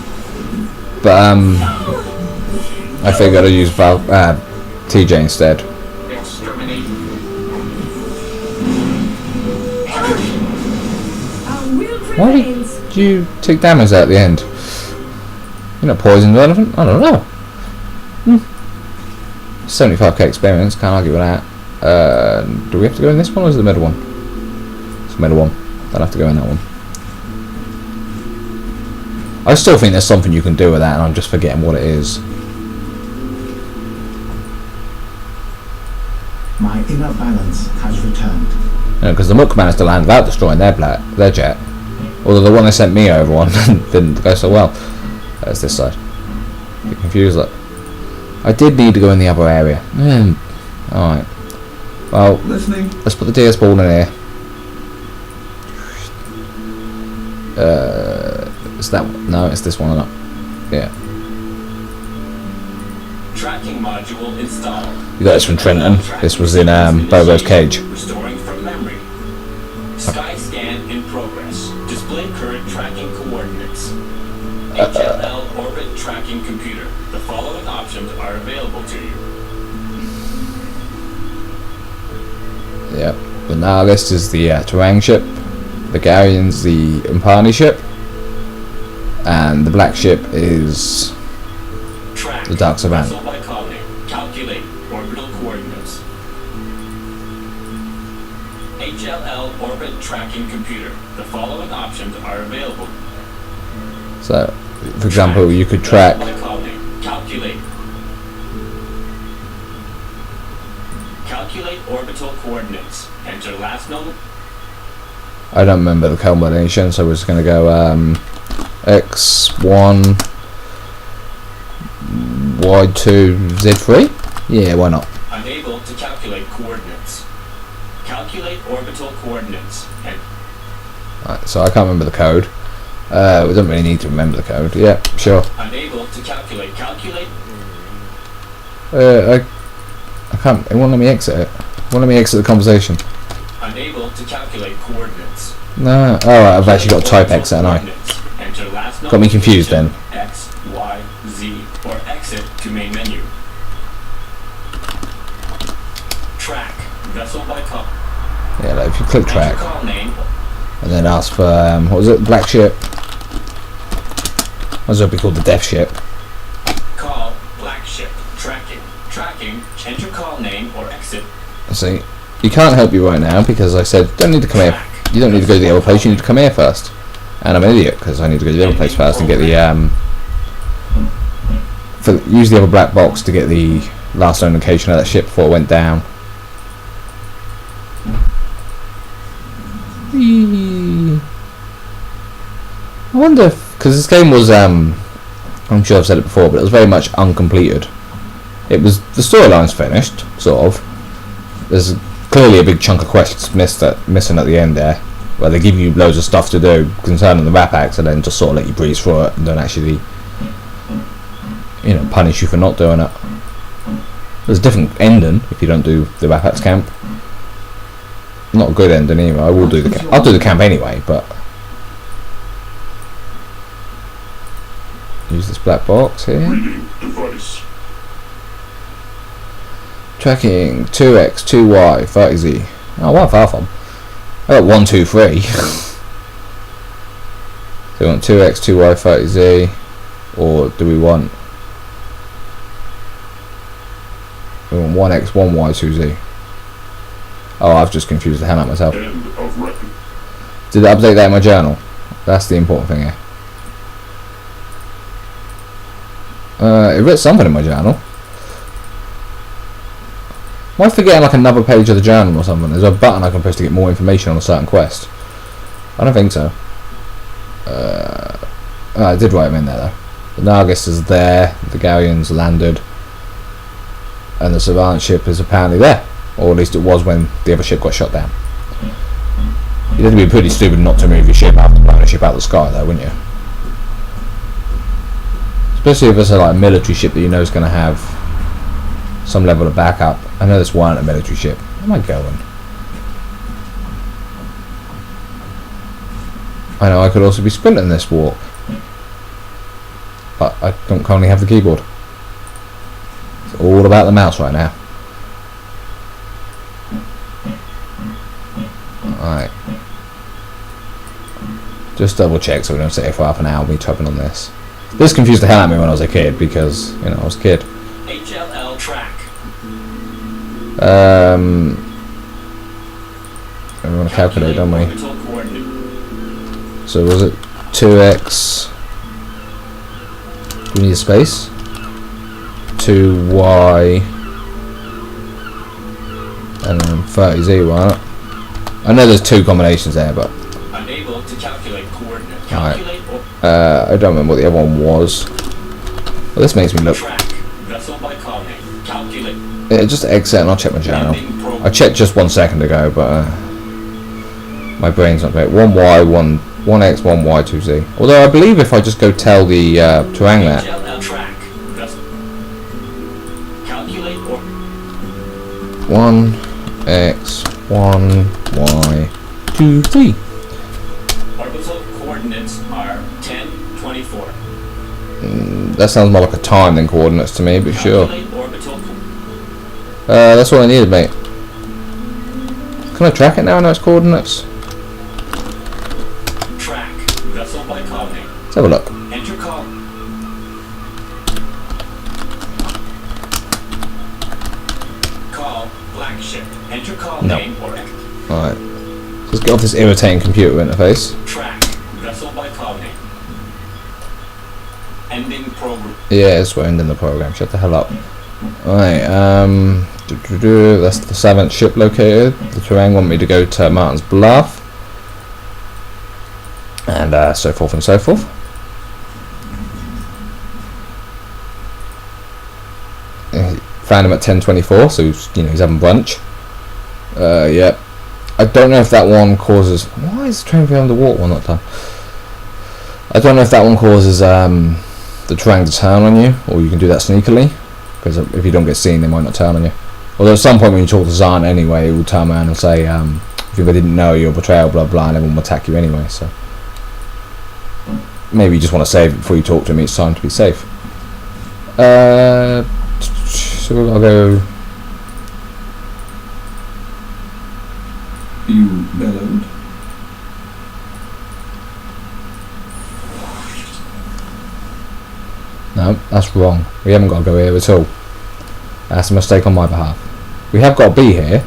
But, I figured I'd use TJ instead. Exterminate. Why did you take damage at the end? You're not poisoned or anything? I don't know. 75k experience, can't argue with that. Do we have to go in this one or is it the middle one? It's the middle one. I'll have to go in that one. I still think there's something you can do with that and I'm just forgetting what it is. My inner balance has returned. Because the Mook managed to land without destroying their jet. Although the one they sent me over on didn't go so well. That's this side. Get confused, look. I did need to go in the other area. Alright. Well, Listening. let's put the DS ball in here. Is that one? No, it's this one or not? Yeah. Tracking module installed. You got this from Trenton. This was in Bobo's cage. Restoring from memory. Sky scan in progress. Display current tracking coordinates. HLL orbit tracking computer. The following options are available to you. Yep. The Nihilist is the Terang ship. The Garian's the Umpani ship. And the black ship is Track. the Dark Savannah. Vessel by coordinate. Calculate orbital coordinates. HLL orbit tracking computer. The following options are available. So, for example, you could track. Vessel by coordinate. Calculate. Calculate orbital coordinates. Enter last number. I don't remember the combination, so we're just gonna go X1 Y2 Z3. Yeah, why not? Unable to calculate coordinates. Calculate orbital coordinates. And Right, so I can't remember the code. We don't really need to remember the code. Yeah, sure. unable to calculate. Calculate. I can't. It won't let me exit it. It won't let me exit the conversation. Unable to calculate coordinates. No. Alright, I've actually got to type exit, haven't I? Enter last Got me confused then. X, Y, Z, or exit to main menu. Track, vessel by color. Yeah, like if you click track, Enter call name. and then ask for, what was it, black ship? Might as well be called the death ship. Call, black ship, tracking. Tracking, enter call name or exit. See, you can't help you right now because I said, don't need to come here. You don't need to go to the other place, you need to come here first. And I'm an idiot because I need to go to the other place first and get the, use the other black box to get the last known location of that ship before it went down. I wonder if, because this game was, I'm sure I've said it before, but it was very much uncompleted. It was, the storyline's finished, sort of. There's clearly a big chunk of quests missing at the end there, where they give you loads of stuff to do concerning the Rat Packs and then just sort of let you breeze through it and don't actually, you know, punish you for not doing it. There's a different ending if you don't do the Rat Packs camp. Not a good ending either. I will do the I'll do the camp anyway, but use this black box here. Reading device. Tracking 2x, 2y, 30z. Oh, what far from? I got 1, 2, 3. So we want 2x, 2y, 30z, or do we want 1x, 1y, 2z? Oh, I've just confused the hell out of myself. End of record. Did I update that in my journal? That's the important thing here. It wrote something in my journal. Am I forgetting like another page of the journal or something? There's a button I can press to get more information on a certain quest. I don't think so. I did write them in there though. The Nargis is there, the Galleon's landed, and the Savant ship is apparently there. Or at least it was when the other ship got shot down. You'd have to be pretty stupid not to move your ship after blowing a ship out of the sky though, wouldn't you? Especially if it's a like military ship that you know is going to have some level of backup. I know this wasn't a military ship. Where am I going? I know I could also be sprinting this walk, but I don't currently have the keyboard. It's all about the mouse right now. Alright. Just double check so we don't sit here for half an hour me typing on this. This confused the hell out of me when I was a kid because, you know, I was a kid. HLL track. We want to calculate, don't we? Orbital coordinate. So was it 2x? Do we need a space? 2y and then 30z, right? I know there's two combinations there, but Unable to calculate coordinate. Alright. Calculate or I don't remember what the other one was. Well, this makes me look. track. Vessel by call name. Calculate. Yeah, just exit and I'll check my journal. Ending program. I checked just 1 second ago, but my brain's not great. 1y, 1x, 1y, 2z. Although I believe if I just go tell the Terang that. HLL track. Vessel. Calculate or 1x, 1y, 2z. orbital coordinates are 10, 24. That sounds more like a time than coordinates to me, but sure. Calculate orbital That's all I needed, mate. Can I track it now? I know it's coordinates. track. Vessel by call name. Let's have a look. Enter call. Call black ship. Enter call No. name or Alright. Let's get off this irritating computer interface. track. Vessel by call name. Ending program. Yeah, it's we're ending the program. Shut the hell up. Alright, that's the 7th ship located. The Terang want me to go to Martin's Bluff. And so forth and so forth. Found him at 10:24, so he's having brunch. Yep. I don't know if that one causes. Why is the train going underwater one that time? I don't know if that one causes the Terang to turn on you, or you can do that sneakily. Because if you don't get seen, they might not turn on you. Although at some point when you talk to Zahn anyway, he will turn around and say, If they didn't know your betrayal, blah blah, and everyone will attack you anyway. So maybe you just want to save it before you talk to me. It's time to be safe. So we've got to go. You bellowed. No, that's wrong. We haven't got to go here at all. That's a mistake on my behalf. We have got to be here.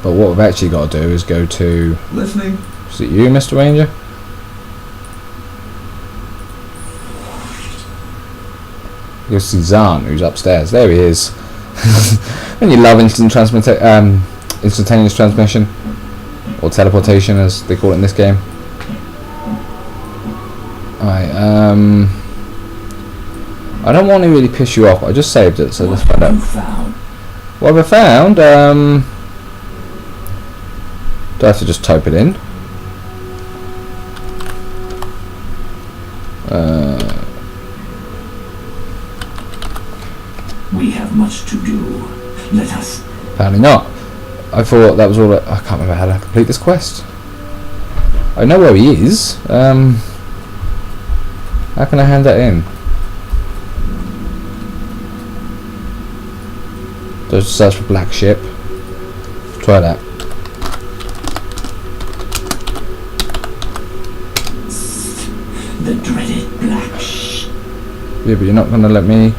But what we've actually got to do is go to... Listening. Is it you, Mr. Ranger? You'll see Zahn, who's upstairs. There he is. And you love instantaneous transmission. Or teleportation, as they call it in this game. Alright, I don't want to really piss you off, but I just saved it, so let's find out. What have I found? Do I have to just type it in? We have much to do. Let us. Apparently not. I thought that was all. I can't remember how to complete this quest. I know where he is. How can I hand that in? Do I just search for black ship? Try that. The dreaded black ship. Yeah, but you're not gonna let me.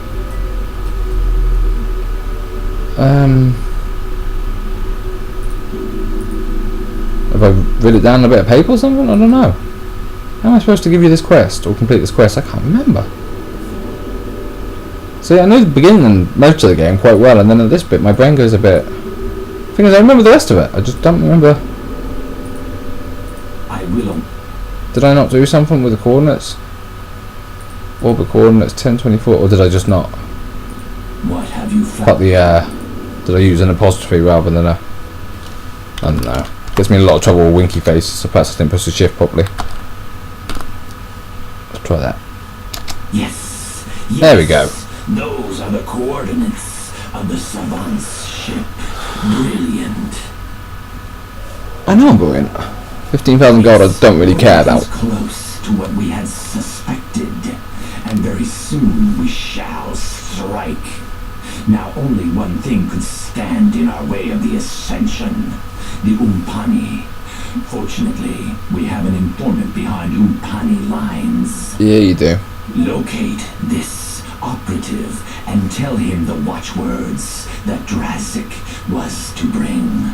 Have I written it down on a bit of paper or something? I don't know. How am I supposed to give you this quest or complete this quest? I can't remember. See, I know the beginning and most of the game quite well, and then at this bit my brain goes a bit. Thing is, I remember the rest of it. I just don't remember. I will. Did I not do something with the coordinates? Orbit coordinates 1024, or did I just not? What have you found? But the did I use an apostrophe rather than a? I don't know. Gets me in a lot of trouble with winky face, so perhaps I didn't push the shift properly. Let's try that. Yes. There we go. Those are the coordinates of the Savant's ship. Brilliant. I know I'm brilliant. 15,000 gold I don't really care about. Close to what we had suspected, and very soon we shall strike. Now only one thing could stand in our way of the ascension. The Umpani. Fortunately, we have an informant behind Umpani lines. Yeah, you do. Locate this operative and tell him the watchwords that Drazik was to bring.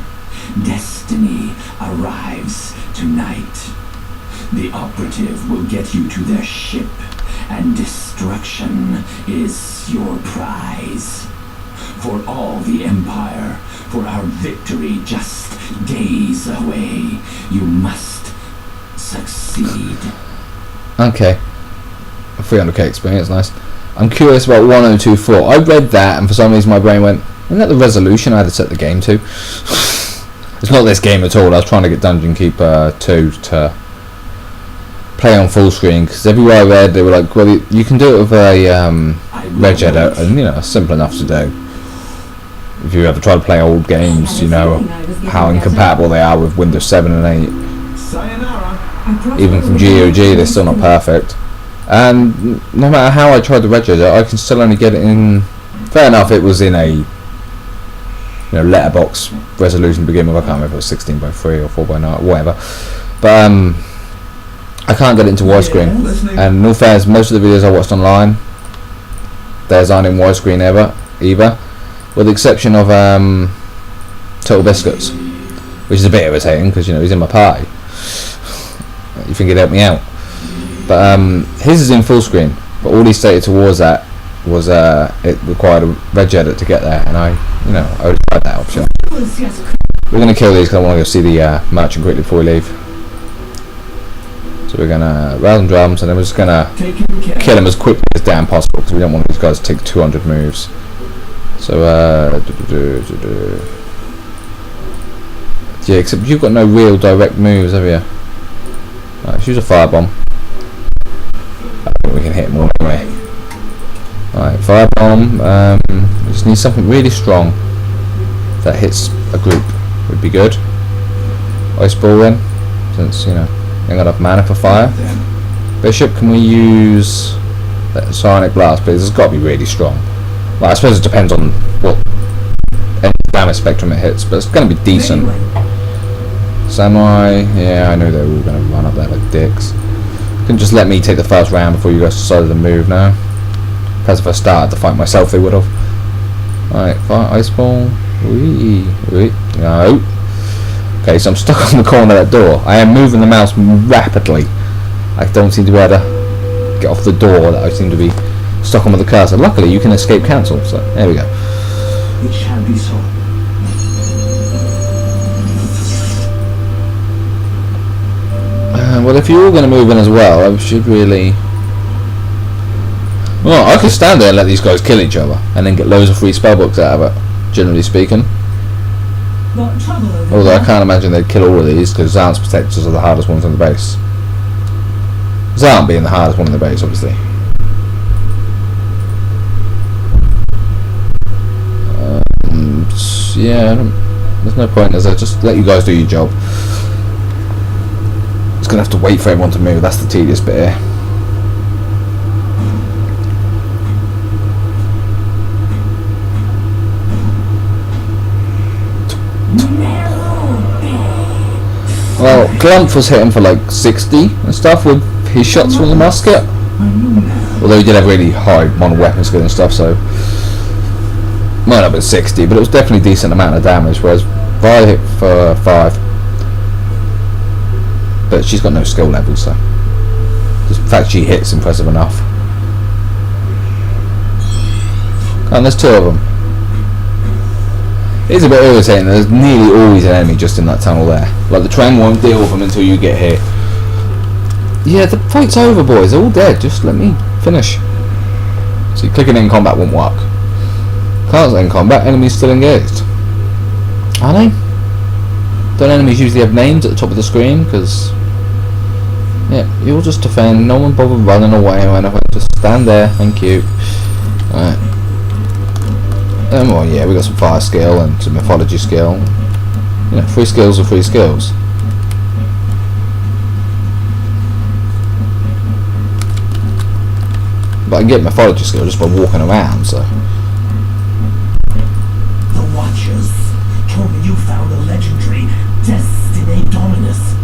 Destiny arrives tonight. The operative will get you to their ship, and destruction is your prize. For all the Empire, for our victory just days away, you must succeed. Okay. A 300k experience, nice. I'm curious about 1024. I read that and for some reason my brain went, isn't that the resolution I had to set the game to? It's not this game at all. I was trying to get Dungeon Keeper 2 to play on full screen, because everywhere I read they were like, well, you can do it with a reg edit, and you know, it's simple enough to do. If you ever try to play old games, you know how incompatible they are with Windows 7 and 8. Even from GOG, they're still not perfect. And no matter how I tried to reg edit, I can still only get it in. Fair enough, it was in a letterbox resolution to begin with. I can't remember if it was 16:3 or 4:9, whatever. But I can't get it into widescreen. And in all fairness, most of the videos I watched online, theirs aren't in widescreen either, with the exception of Total Biscuits, which is a bit irritating because he's in my party. You think he'd help me out, but his is in full screen. But all he stated towards that was it required a reg edit to get there, and I would try that option. We're gonna kill these because I want to go see the merchant quickly before we leave. So we're gonna rouse and drums, and then we're just gonna kill him as quickly as damn possible because we don't want these guys to take 200 moves. So yeah, except you've got no real direct moves, have you? Right, let's use a firebomb. I think we can hit more anyway. Alright, firebomb. We just need something really strong that hits a group would be good. Ice ball then, since you know ain't got enough mana for fire. Bishop, can we use that Psionic Blast, please? It's got to be really strong. Well, I suppose it depends on what damage spectrum it hits, but it's going to be decent. Samurai, yeah, I know they're all going to run up there like dicks. Couldn't just let me take the first round before you guys decided to move now. Perhaps if I started to fight myself, they would have. Alright, fire Ice Ball. Wee. No. Okay, so I'm stuck on the corner of that door. I am moving the mouse rapidly. I don't seem to be able to get off the door that I seem to be stuck on with the cursor. Luckily, you can escape cancel, so there we go. It shall be so. Well, if you're all going to move in as well, I should really... Well, I could stand there and let these guys kill each other, and then get loads of free spellbooks out of it, generally speaking. Although I can't imagine they'd kill all of these, because Zarn's protectors are the hardest ones on the base. Zarn being the hardest one on the base, obviously. Yeah, there's no point, is there? Just let you guys do your job. Just gonna have to wait for everyone to move, that's the tedious bit here. Well, Glump was hitting for like 60 and stuff with his shots from the musket. Although he did have really high modern weapon skill and stuff, so might not have been 60, but it was definitely a decent amount of damage, whereas Vi hit for 5. But she's got no skill level, so just the fact she hits impressive enough. And there's 2 of them. It's a bit irritating, there's nearly always an enemy just in that tunnel there. Like the train won't deal with them until you get here. Yeah, the fight's over, boys, they're all dead, just let me finish. See, clicking in combat won't work. Can't end combat, enemies still engaged. Are they? Don't enemies usually have names at the top of the screen? Because, yeah, you'll just defend, no one bother running away or anything, just stand there, thank you. Alright. Well, yeah, we got some fire skill and some mythology skill. You know, free skills are free skills. But I can get mythology skill just by walking around, so. The Watchers told me you found the legendary Destiny Dominus.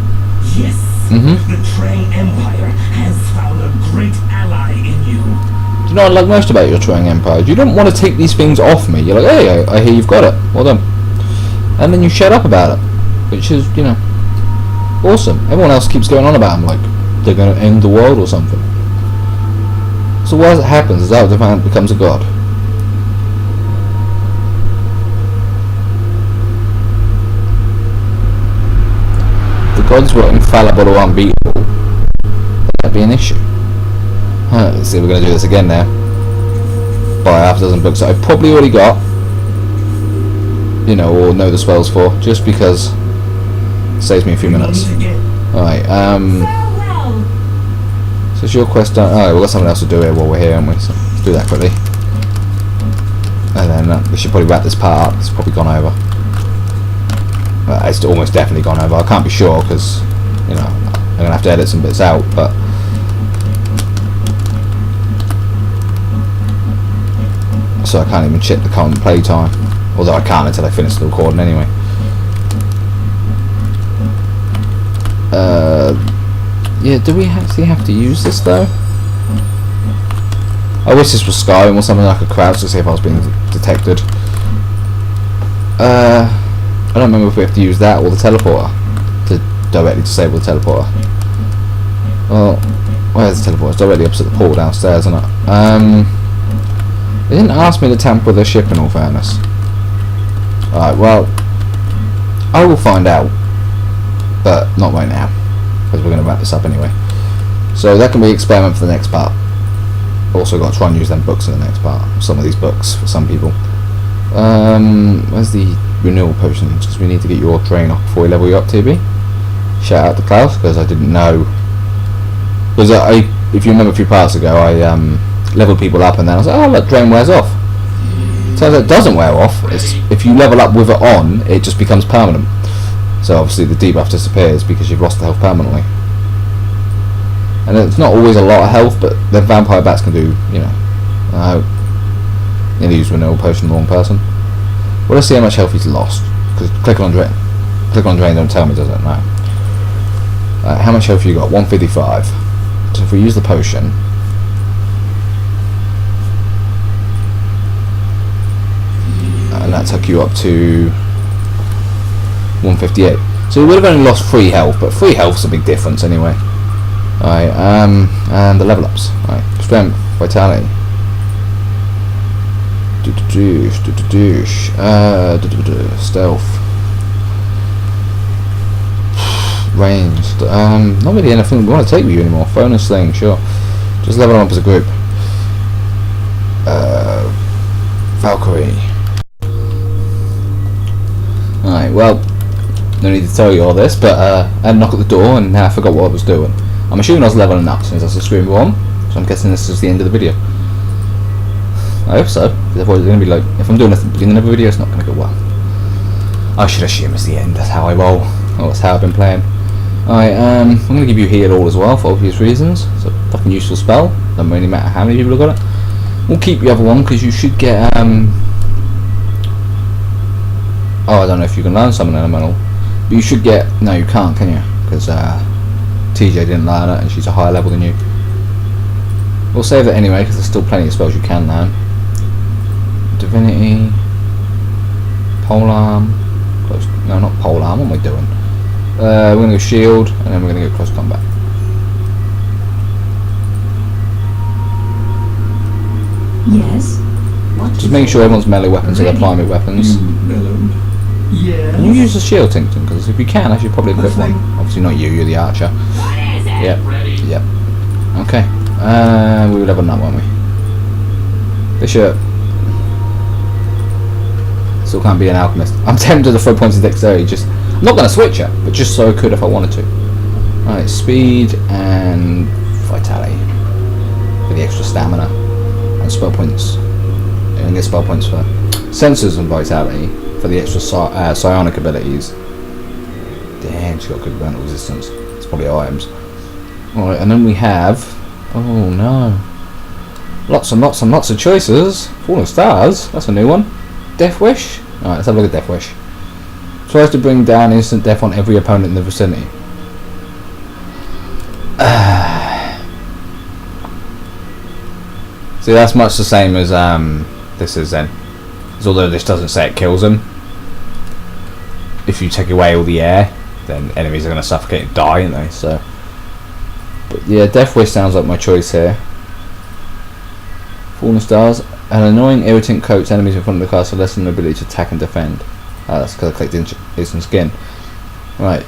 Yes, the Trang Empire has found a great ally in you. Do you know what I like most about your Trang Empire? You don't want to take these things off me. You're like, hey, I hear you've got it. Well done. And then you shut up about it. Which is, you know, awesome. Everyone else keeps going on about them, like they're going to end the world or something. So what as it happens is that the man becomes a god. The gods were infallible or unbeatable. That'd be an issue. Let's see, we're going to do this again now. Buy half a dozen books that I've probably already got. You know, or know the spells for, just because it saves me a few minutes. Alright, so it's your quest done. Alright, we've got something else to do here while we're here, haven't we? So let's do that quickly. And then we should probably wrap this part up, it's probably gone over. It's almost definitely gone over, I can't be sure because, you know, I'm going to have to edit some bits out, but so I can't even check the current play time, although I can't until I finish the recording anyway. Yeah, do we actually have to use this though? I wish this was Skyrim or something like a crouch to see if I was being detected. I don't remember if we have to use that or the teleporter to directly disable the teleporter. Well, where's the teleporter? It's directly opposite the portal downstairs, isn't it? They didn't ask me to tamper with their ship in all fairness. Alright, well, I will find out, but not right now, because we're going to wrap this up anyway. So that can be experiment for the next part. Also got to try and use them books in the next part, some of these books for some people. Where's the renewal potions, because we need to get your train up before we level you up, TB. Shout out to Klaus, because I didn't know, because if you remember a few parts ago, I leveled people up and then I was like, oh look, drain wears off. Turns out it doesn't wear off. It's, if you level up with it on, it just becomes permanent. So obviously the debuff disappears because you've lost the health permanently. And it's not always a lot of health, but the vampire bats can do, you know. Nearly used vanilla potion the wrong person. Well, let's see how much health he's lost. Because click on drain don't tell me, does it? No. How much health you got? 155. So if we use the potion, and that took you up to 158. So you would have only lost 3 health, but 3 health's a big difference anyway. Alright, and the level ups. Alright, strength, vitality. Stealth. Ranged. Not really anything we want to take with you anymore. Phone and sling, sure. Just level them up as a group. Valkyrie. Alright, well, no need to tell you all this, but I had a knock at the door and now I forgot what I was doing. I'm assuming I was leveling up since that's the screen we're on, so I'm guessing this is the end of the video. I hope so, because otherwise it's going to be like, if I'm doing this at the beginning of a video, it's not going to go well. I should assume it's the end, that's how I roll. Oh, that's how I've been playing. Alright, I'm going to give you heal all as well, for obvious reasons. It's a fucking useful spell, doesn't really matter how many people have got it. We'll keep the other one, because you should get, oh, I don't know if you can learn summon elemental. But you should get, no you can't, can you? Because TJ didn't learn it and she's a higher level than you. We'll save it anyway because there's still plenty of spells you can learn. Divinity, Polearm, close, no not Polearm, what am I doing? We're going to go shield and then we're going to go close combat. Yes? What? Just make sure everyone's melee weapons are their primary weapons. Mellowed. Yes. Can you use the shield, Tinkton? Because if you can, I should probably equip one. Obviously not you, you're the archer. Yep. Yep. Okay. We would have enough, won't we? Bishop. Still can't be an alchemist. I'm tempted to throw points of dexterity. I'm not going to switch it, but just so I could if I wanted to. Right, speed and vitality for the extra stamina and spell points. And get spell points for sensors and vitality for the extra psionic abilities. Damn, she's got good mental resistance. It's probably items. Alright, and then we have, oh no, lots and lots and lots of choices. Falling Stars, that's a new one. Death Wish. Alright, let's have a look at Death Wish. Tries to bring down instant death on every opponent in the vicinity. See, that's much the same as this is then. Because although this doesn't say it kills them, if you take away all the air, then enemies are going to suffocate and die, aren't they? So, but yeah, Death Wish sounds like my choice here. Fallen Stars. An annoying irritant coats enemies in front of the class with less than the ability to attack and defend. That's because I clicked instant skin. Right.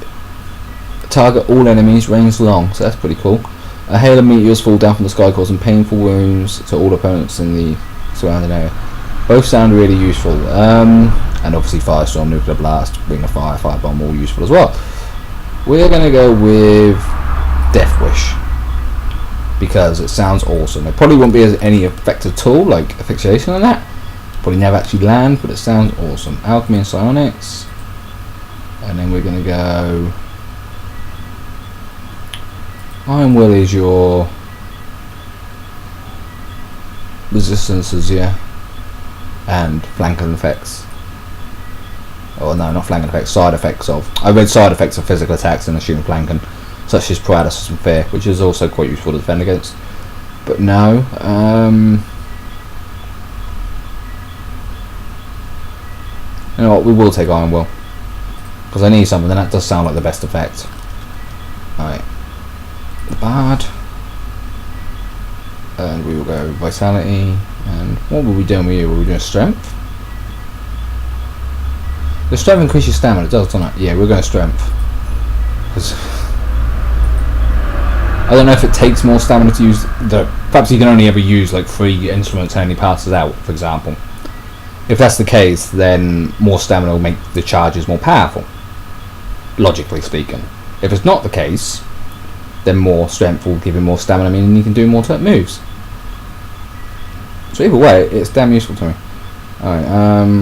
Target all enemies, range long, so that's pretty cool. A hail of meteors fall down from the sky, causing painful wounds to all opponents in the surrounding area. Both sound really useful. And obviously Firestorm, Nuclear Blast, Ring of Fire, Firebomb, all useful as well. We're going to go with Death Wish, because it sounds awesome. It probably won't be as any effect at all, like asphyxiation and that. Probably never actually land, but it sounds awesome. Alchemy and Psionics. And then we're going to go... Iron Will is your resistances, yeah. And flanking effects. Oh no, not flanking effects, side effects of... I read side effects of physical attacks and assumed flanking, such as paralysis and fear, which is also quite useful to defend against. But no, you know what, we will take Iron Will, because I need something, and that does sound like the best effect. Alright, the Bard, and we will go Vitality, and what were we doing with you? Were we doing Strength? The Strength increases stamina, it does, doesn't it? Yeah, we're going Strength, because I don't know if it takes more stamina to use perhaps you can only ever use like 3 instruments and only passes out, for example. If that's the case, then more stamina will make the charges more powerful, logically speaking. If it's not the case, then more strength will give you more stamina, meaning you can do more moves. So either way, it's damn useful to me. Alright, yeah,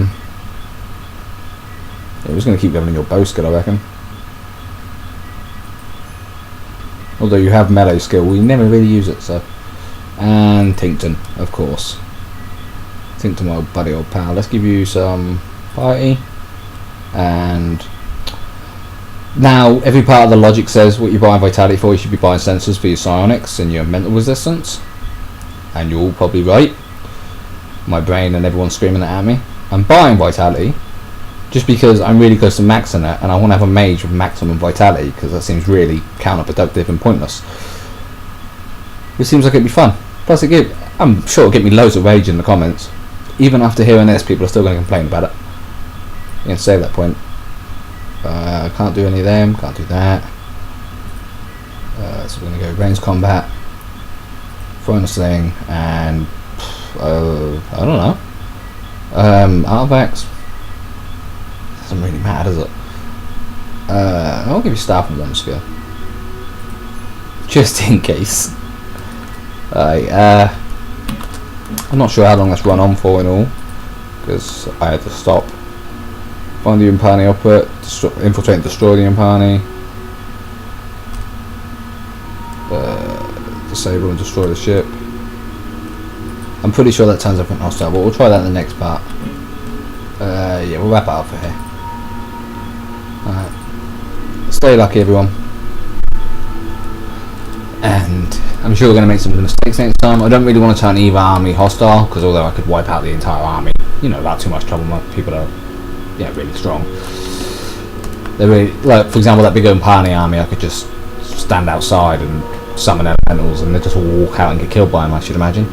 we're just going to keep leveling your bow skill, I reckon. Although you have melee skill, we never really use it, so. And Tinkton, of course. Tinkton, my old buddy, old pal. Let's give you some piety. And now every part of the logic says what you buy vitality for. You should be buying sensors for your psionics and your mental resistance. And you're all probably right. My brain and everyone's screaming at me. I'm buying vitality just because I'm really close to maxing it, and I want to have a mage with maximum vitality because that seems really counterproductive and pointless. It seems like it'd be fun. Plus, I'm sure it'll get me loads of rage in the comments. Even after hearing this, people are still going to complain about it. You can save that point. Can't do any of them. Can't do that. So we're going to go range combat, throwing a sling, and I don't know. Artifacts. Doesn't really matter, does it? I'll give you staff and one skill, just in case. I'm not sure how long that's run on for in all, because I had to stop. Find the Impani output, infiltrate and destroy the Impani, disable and destroy the ship. I'm pretty sure that turns everything hostile, but we'll try that in the next part. Yeah, we'll wrap it up for here. Alright. Stay lucky, everyone. And I'm sure we're going to make some mistakes next time. I don't really want to turn either army hostile, because although I could wipe out the entire army, you know, without too much trouble, people are, yeah, really strong. They're really, like, for example, that big Impani army, I could just stand outside and summon elementals, and they just all walk out and get killed by them, I should imagine.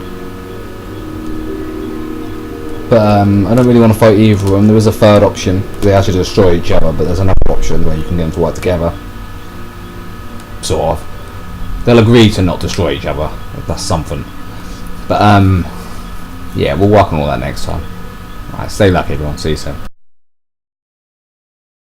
But I don't really want to fight either of them. There is a third option. They actually destroy each other, but there's another option where you can get them to work together. Sort of. They'll agree to not destroy each other. That's something. But yeah, we'll work on all that next time. Alright, stay lucky everyone. See you soon.